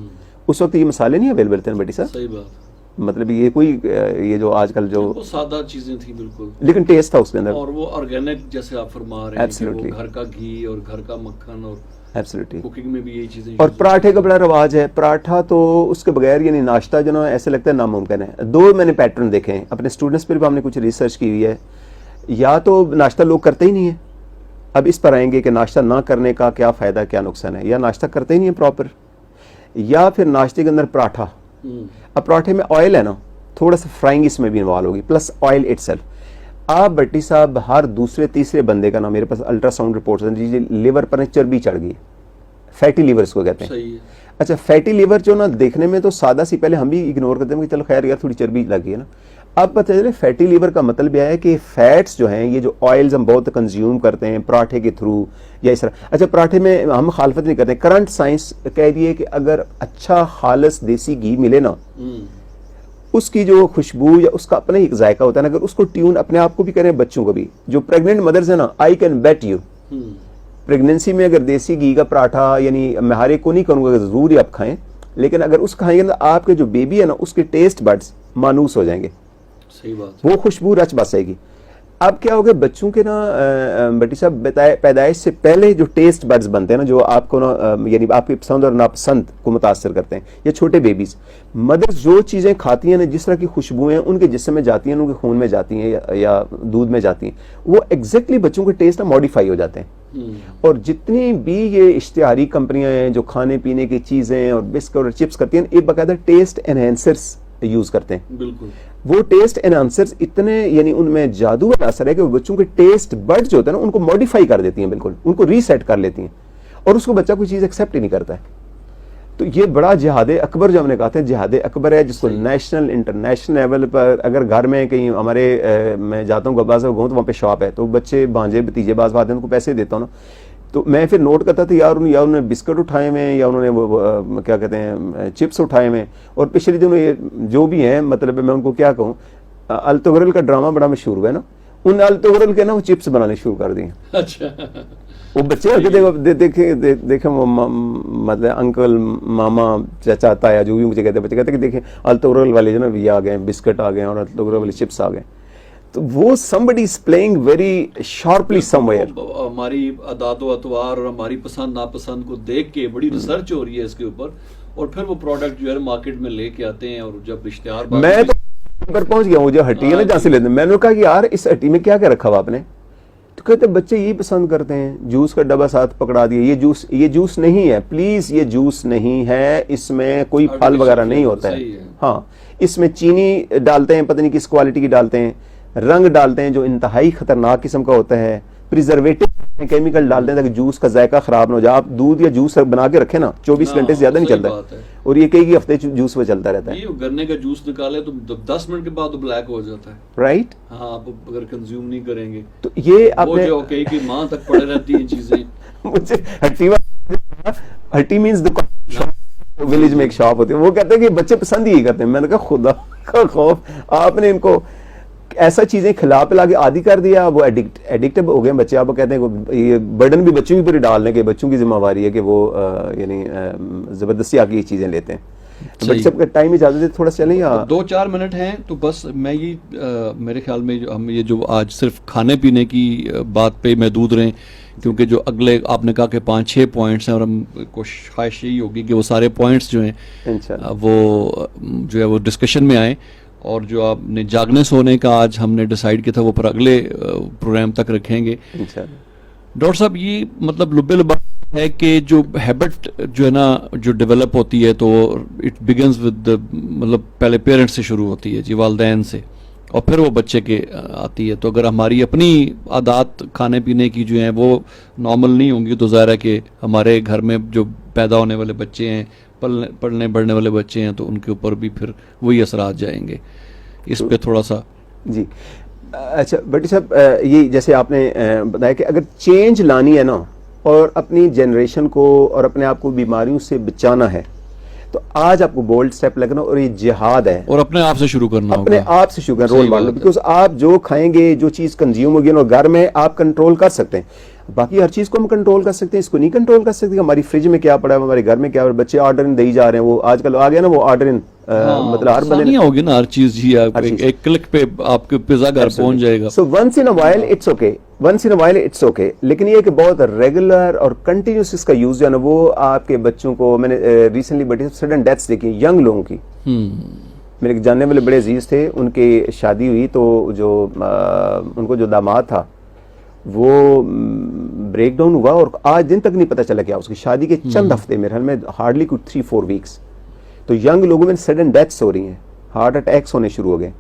اس وقت یہ مسالے نہیں اویلیبل تھے بیٹی صاحب, صحیح بات, مطلب یہ کوئی یہ جو آج کل جو سادہ چیزیں تھیں بالکل, لیکن ٹیسٹ تھا اس کے اندر, اور وہ آرگینک جیسے آپ فرما رہے ہیں کہ وہ گھر کا گھی اور گھر کا مکھن, اور ایبسلیٹلی کوکنگ میں بھی یہی چیزیں. اور پراٹھے کا بڑا رواج ہے, پراٹھا تو اس کے بغیر یعنی ناشتہ جو نا ایسے لگتا ہے ناممکن ہے. دو میں نے پیٹرن دیکھے ہیں اپنے اسٹوڈنٹس پر بھی, ہم نے کچھ ریسرچ کی ہوئی ہے. یا تو ناشتہ لوگ کرتے ہی نہیں ہیں, اب اس پر آئیں گے کہ ناشتہ نہ کرنے کا کیا فائدہ کیا نقصان ہے, یا ناشتہ کرتے ہی نہیں ہیں پراپر, یا پھر ناشتے کے اندر پراٹھا. اب پراٹھے میں آئل ہے نا, تھوڑا سا فرائنگ اس میں بھی انوالو ہوگی, پلس آئل اٹ سیلف. آپ بٹی صاحب ہر دوسرے تیسرے بندے کا نا, میرے پاس الٹرا ساؤنڈ رپورٹس ہیں جی, لیور پر چربی چڑھ گئی, فیٹی لیور اس کو کہتے ہیں. اچھا فیٹی لیور جو نا دیکھنے میں تو سادہ سی, پہلے ہم بھی اگنور کرتے ہیں کہ چلو خیر یار تھوڑی چربی لگی ہے نا. اب پتہ چلے فیٹی لیور کا مطلب یہ ہے کہ فیٹس جو ہیں, یہ جو آئلز ہم بہت کنزیوم کرتے ہیں پراٹھے کے تھرو یا اس طرح. اچھا پراٹھے میں ہم مخالفت نہیں کرتے, کرنٹ سائنس کہہ دیے کہ اگر اچھا خالص دیسی گھی ملے نا, اس کی جو خوشبو یا اس کا اپنا ہی ایک ذائقہ ہوتا ہے نا, اگر اس کو ٹیون اپنے آپ کو بھی کریں, بچوں کو بھی, جو پریگننٹ مدرز ہیں نا, I can bet you pregnancy میں اگر دیسی گھی کا پراٹھا, یعنی میں ہر ایک کو نہیں کروں گا ضرور ہی آپ کھائیں, لیکن اگر اس کھائیں گے نا آپ کے جو بیبی ہے نا اس کے ٹیسٹ بڈز مانوس ہو جائیں گے, صحیح بات, وہ خوشبو رچ بس آئے گی. اب کیا ہوگا بچوں کے نا بیٹی صاحب پیدائش سے پہلے جو ٹیسٹ بڈز بنتے ہیں نا, جو آپ کو نا یعنی آپ کی پسند اور ناپسند کو متاثر کرتے ہیں, یا چھوٹے بیبیز مدرز جو چیزیں کھاتی ہیں نا, جس طرح کی خوشبوئیں ان کے جسم میں جاتی ہیں, ان کے خون میں جاتی ہیں یا دودھ میں جاتی ہیں, وہ ایگزیکٹلی بچوں کے ٹیسٹ نا ماڈیفائی ہو جاتے ہیں. اور جتنی بھی یہ اشتہاری کمپنیاں ہیں جو کھانے پینے کی چیزیں اور بسکٹ اور چپس کرتی ہیں, ایک باقاعدہ ٹیسٹ انہینسرز یوز کرتے ہیں. بالکل, وہ ٹیسٹ انہانسرز اتنے یعنی ان میں جادو کا اثر ہے کہ وہ بچوں کے ٹیسٹ بڈ جو ہوتے ہیں نا ان کو ماڈیفائی کر دیتی ہیں, بالکل ان کو ریسیٹ کر لیتی ہیں, اور اس کو بچہ کوئی چیز ایکسیپٹ ہی نہیں کرتا ہے. تو یہ بڑا جہاد اکبر جو ہم نے کہا تھا, جہاد اکبر ہے جس کو نیشنل انٹرنیشنل لیول پر, اگر گھر میں کہیں ہمارے میں جاتا ہوں گباز گاؤں تو وہاں پہ شاپ ہے, تو بچے بھانجے بتیجے باز آتے ہیں ان کو پیسے دیتا ہوں نا, تو میں پھر نوٹ کرتا تھا یار یا انہوں نے بسکٹ اٹھائے ہوئے ہیں, یا انہوں نے وہ کیا کہتے ہیں چپس اٹھائے ہوئے ہیں. اور پچھلے دنوں یہ جو بھی ہیں, مطلب میں ان کو کیا کہوں, التغرل کا ڈرامہ بڑا مشہور ہوا ہے نا, ان التغرل کے نا وہ چپس بنانے شروع کر دیے. اچھا, وہ بچے دیکھیں وہ مطلب انکل ماما چچا تایا جو بھی مجھے کہتے ہیں, بچے کہتے ہیں کہ دیکھیں التغرل والے جو نا یہ آ گئے, بسکٹ آ گئے اور التغرل والے چپس آ گئے. تو وہ somebody is playing very sharply somewhere. ہماری عادات و اطوار اور ہماری پسند ناپسند کو دیکھ کے بڑی ریسرچ ہو رہی ہے اس کے اوپر, اور پھر وہ پروڈکٹ جو ہے مارکیٹ میں لے کے آتے ہیں. اور جب اشتہار میں تو پر پہنچ گیا ہوں, جو ہٹی ہے نا جہاں سے لیتے ہیں, میں نے کہا کہ یار اس ہٹی میں کیا کیا رکھا ہوا آپ نے, تو کہتے بچے یہی پسند کرتے ہیں, جوس کا ڈبہ ساتھ پکڑا دیا, یہ جوس نہیں ہے پلیز, یہ جوس نہیں ہے, اس میں کوئی پھل وغیرہ نہیں ہوتا ہے. ہاں اس میں چینی ڈالتے ہیں, پتہ نہیں کس کوالٹی کی ڈالتے ہیں, رنگ ڈالتے ہیں جو انتہائی خطرناک قسم کا ہوتا ہے, پریزرویٹو کیمیکل ڈالتے ہیں تاکہ جوس کا ذائقہ خراب نہ ہو جائے. آپ دودھ یا جوس بنا کے رکھیں نا 24 گھنٹے سے زیادہ نہیں چلتا ہے, اور یہ کئی ہفتے جوس وہ چلتا رہتا ہے. یہ گنے کا جوس نکالے تو 10 منٹ کے بعد تو بلیک ہو جاتا ہے, رائٹ. ہاں آپ اگر کنزیوم نہیں کریں گے تو یہ وہ جو کئی کی ماں تک پڑے رہتی ہیں چیزیں. مجھے ہٹی مینز ولیج میں ایک شاپ ہوتی ہے, وہ کہتے ہیں کہ بچے پسند ہی کرتے ہیں. میں نے کہا خدا کا خوف, آپ نے ان کو ایسا چیزیں کھلا پلا کے عادی کر دیا, وہ ایڈکٹیو ہو گئے بچے. آپ کہتے ہیں کہ یہ برڈن بھی بچوں کے اوپر ڈالنے کے, بچوں کی ذمہ داری ہے کہ وہ یعنی زبردستی آ کے یہ چیزیں لیتے ہیں. تو بچے سب کا ٹائم اجازت ہے تھوڑا چلیں, یا 2-4 منٹ ہیں تو بس. میں یہ میرے خیال میں ہم یہ جو آج صرف کھانے پینے کی بات پہ محدود رہیں, کیونکہ جو اگلے آپ نے کہا کہ 5-6 پوائنٹس ہیں, اور ہم کوشش خواہش یہی ہوگی کہ وہ سارے پوائنٹس جو ہیں وہ جو ہے وہ ڈسکشن میں آئیں. اور جو آپ نے جاگنے سونے کا آج ہم نے ڈیسائیڈ کیا تھا وہ پر اگلے پروگرام تک رکھیں گے. ڈاکٹر صاحب یہ مطلب لبے لباب ہے کہ جو ہیبٹ جو ہے نا جو ڈیولپ ہوتی ہے تو اٹ بگنز ود مطلب پہلے پیرنٹس سے شروع ہوتی ہے جی, والدین سے, اور پھر وہ بچے کے آتی ہے. تو اگر ہماری اپنی عادات کھانے پینے کی جو ہیں وہ نارمل نہیں ہوں گی تو ظاہر ہے کہ ہمارے گھر میں جو پیدا ہونے والے بچے ہیں, پڑھنے بڑھنے والے بچے ہیں, تو ان کے اوپر بھی پھر وہی اثرات جائیں گے. اس پہ تھوڑا سا جی اچھا بٹی صاحب یہ جیسے آپ نے بتایا کہ اگر چینج لانی ہے نا اور اپنی جنریشن کو اور اپنے آپ کو بیماریوں سے بچانا ہے تو آج آپ کو بولڈ سٹیپ لگنا اور یہ جہاد ہے اور اپنے آپ سے شروع کرنا اپنے ہوگا. آپ سے شروع کرنا رول ماڈل بیکاز آپ جو کھائیں گے جو چیز کنزیوم ہوگی نا گھر میں آپ کنٹرول کر سکتے ہیں باقی ہر چیز کو ہم کنٹرول کر سکتے ہیں اس کو نہیں کنٹرول کر سکتے ہماری فریج میں کیا پڑا ہے ہمارے گھر میں کیا بچے آرڈر ان دے جا رہے ہیں وہ آج کل آ گیا نا وہ آرڈر ان مطلب ہر بندے آسانیاں ہوگی نا ہر چیز جی ایک کلک پہ آپ کے پیزا گھر پہنچ جائے گا. So once in while it's okay once in while it's okay لیکن یہ کہ بہت ریگولر اور کنٹینیوس اس کا یوز جو ہے نا وہ آپ کے بچوں کو میں نے ریسنٹلی بڑی سڈن ڈیتھس دیکھی ینگ لوگوں کی میرے جاننے والے بڑے عزیز تھے ان کی شادی ہوئی تو جو ان کو جو داماد تھا وہ بریک ڈاؤن ہوا اور آج دن تک نہیں پتہ چلا کیا اس کی شادی کے چند ہفتے میرے خیال میں ہارڈلی کچھ 3-4 ویکس تو ینگ لوگوں میں سڈن ڈیتھس ہو رہی ہیں ہارٹ اٹیکس ہونے شروع ہو گئے.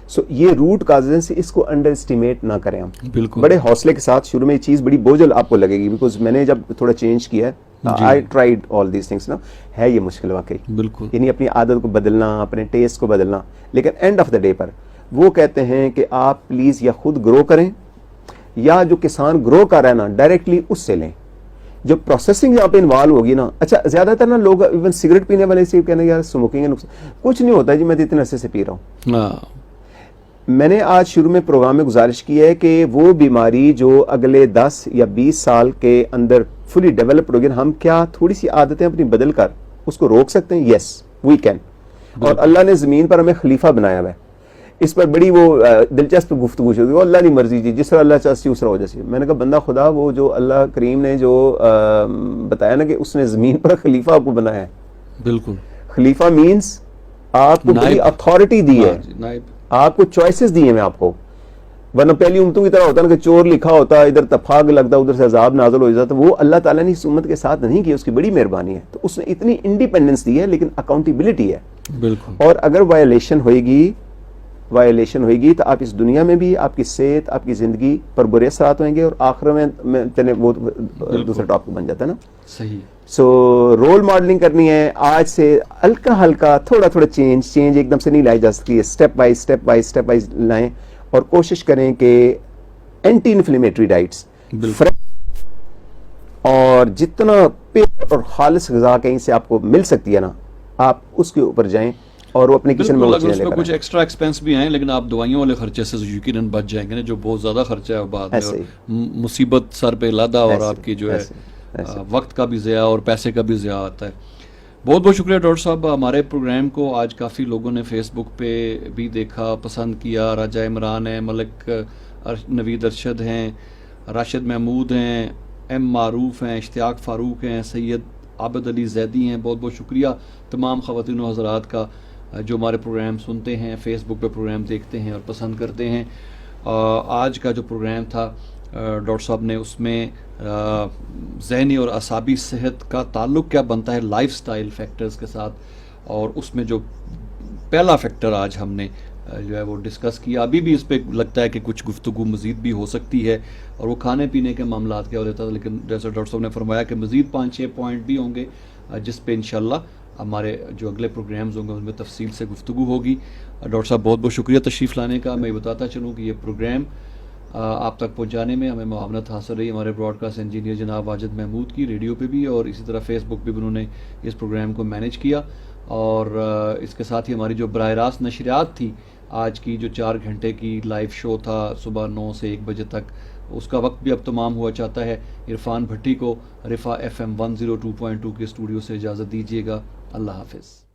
سو یہ روٹ کازز سے اس کو انڈر اسٹیمیٹ نہ کریں ہم بالکل بڑے حوصلے کے ساتھ شروع میں یہ چیز بڑی بوجھل آپ کو لگے گی بیکاز میں نے جب تھوڑا چینج کیا ہے I tried all these things نا ہے یہ مشکل واقعی بالکل یعنی اپنی عادت کو بدلنا اپنے ٹیسٹ کو بدلنا لیکن اینڈ آف دا ڈے پر وہ کہتے ہیں کہ آپ پلیز یا خود گرو کریں یا جو کسان گرو کر رہا ہے نا ڈائریکٹلی اس سے لیں جو پروسیسنگ یہاں پہ انوالو ہوگی نا. اچھا زیادہ تر نا لوگ ایون سگریٹ پینے والے سے کہنے یار اسموکنگ ہے نقصان کچھ نہیں ہوتا جی میں تو اتنے عرصے سے پی رہا ہوں. میں نے آج شروع میں پروگرام میں گزارش کی ہے کہ وہ بیماری جو اگلے 10 یا 20 سال کے اندر فلی ڈیولپڈ ہوگی ہم کیا تھوڑی سی عادتیں اپنی بدل کر اس کو روک سکتے ہیں. یس وی کین. اور اللہ نے زمین پر ہمیں خلیفہ بنایا ہوا ہے. اس پر بڑی وہ دلچسپ گفتگو ہوئی وہ اللہ کی مرضی جی جس طرح اللہ چاہتی اس طرح ہو جیسے میں نے کہا بندہ خدا وہ جو اللہ کریم نے جو بتایا نا کہ اس نے زمین پر خلیفہ آپ کو بنایا ہے. بالکل خلیفہ مینس آپ کو بڑی اتھارٹی دی ہے آپ کو چوائسز دیے میں آپ کو ورنہ پہلی امتوں کی طرح ہوتا ہے کہ چور لکھا ہوتا ادھر تفاق لگتا ادھر سے عذاب نازل ہو جاتا وہ اللہ تعالیٰ نے اس امت کے ساتھ نہیں کیا اس کی بڑی مہربانی ہے. تو اس نے اتنی انڈیپینڈنس دی ہے لیکن اکاؤنٹیبلٹی ہے. بالکل. اور اگر وائلیشن ہوئے گی تو آپ اس دنیا میں بھی آپ کی صحت آپ کی زندگی پر برے اثرات ہوئیں گے اور آخر میں چلے وہ دوسرا ٹاپک بن جاتا ہے نا. صحیح. سو رول ماڈلنگ کرنی ہے آج سے ہلکا ہلکا تھوڑا چینج ایک دم سے نہیں لائی جا سکتی ہے. اسٹیپ وائز لائیں اور کوشش کریں کہ اینٹی انفلیمیٹری ڈائٹس اور جتنا پیور اور خالص غذا کہیں سے آپ کو مل سکتی ہے نا آپ اس کے اوپر جائیں اور وہ اپنی کچن میں اس میں کچھ ایکسٹرا ایکسپینس بھی ہیں لیکن آپ دوائیوں والے خرچے سے یقیناً بچ جائیں گے جو بہت زیادہ خرچہ ہے بعد میں مصیبت سر پہ لادا اور آپ کی جو ہے وقت کا بھی ضیاع اور پیسے کا بھی ضیاع آتا ہے. بہت بہت شکریہ ڈاکٹر صاحب. ہمارے پروگرام کو آج کافی لوگوں نے فیس بک پہ بھی دیکھا پسند کیا. راجہ عمران ہیں ملک نوید ارشد ہیں راشد محمود ہیں ایم معروف ہیں اشتیاق فاروق ہیں سید عابد علی زیدی ہیں. بہت بہت شکریہ تمام خواتین و حضرات کا جو ہمارے پروگرام سنتے ہیں فیس بک پہ پروگرام دیکھتے ہیں اور پسند کرتے ہیں. آج کا جو پروگرام تھا ڈاکٹر صاحب نے اس میں ذہنی اور اعصابی صحت کا تعلق کیا بنتا ہے لائف سٹائل فیکٹرز کے ساتھ اور اس میں جو پہلا فیکٹر آج ہم نے جو ہے وہ ڈسکس کیا. ابھی بھی اس پہ لگتا ہے کہ کچھ گفتگو مزید بھی ہو سکتی ہے اور وہ کھانے پینے کے معاملات کیا ہو جاتا ہے لیکن جیسے ڈاکٹر صاحب نے فرمایا کہ مزید 5-6 پوائنٹ بھی ہوں گے جس پہ انشاءاللہ ہمارے جو اگلے پروگرامز ہوں گے ان میں تفصیل سے گفتگو ہوگی. ڈاکٹر صاحب بہت بہت شکریہ تشریف لانے کا. میں بتاتا چلوں کہ یہ پروگرام آپ تک پہنچانے میں ہمیں معاونت حاصل رہی ہمارے براڈ کاسٹ انجینئر جناب واجد محمود کی. ریڈیو پہ بھی اور اسی طرح فیس بک پہ بھی انہوں نے اس پروگرام کو مینیج کیا اور اس کے ساتھ ہی ہماری جو براہ راست نشریات تھی آج کی جو 4 گھنٹے کی لائیو شو تھا صبح 9 سے 1 بجے تک اس کا وقت بھی اب تمام ہوا چاہتا ہے. عرفان بھٹی کو رفا FM 102.2 کے اسٹوڈیو سے اجازت دیجیے گا. اللہ حافظ.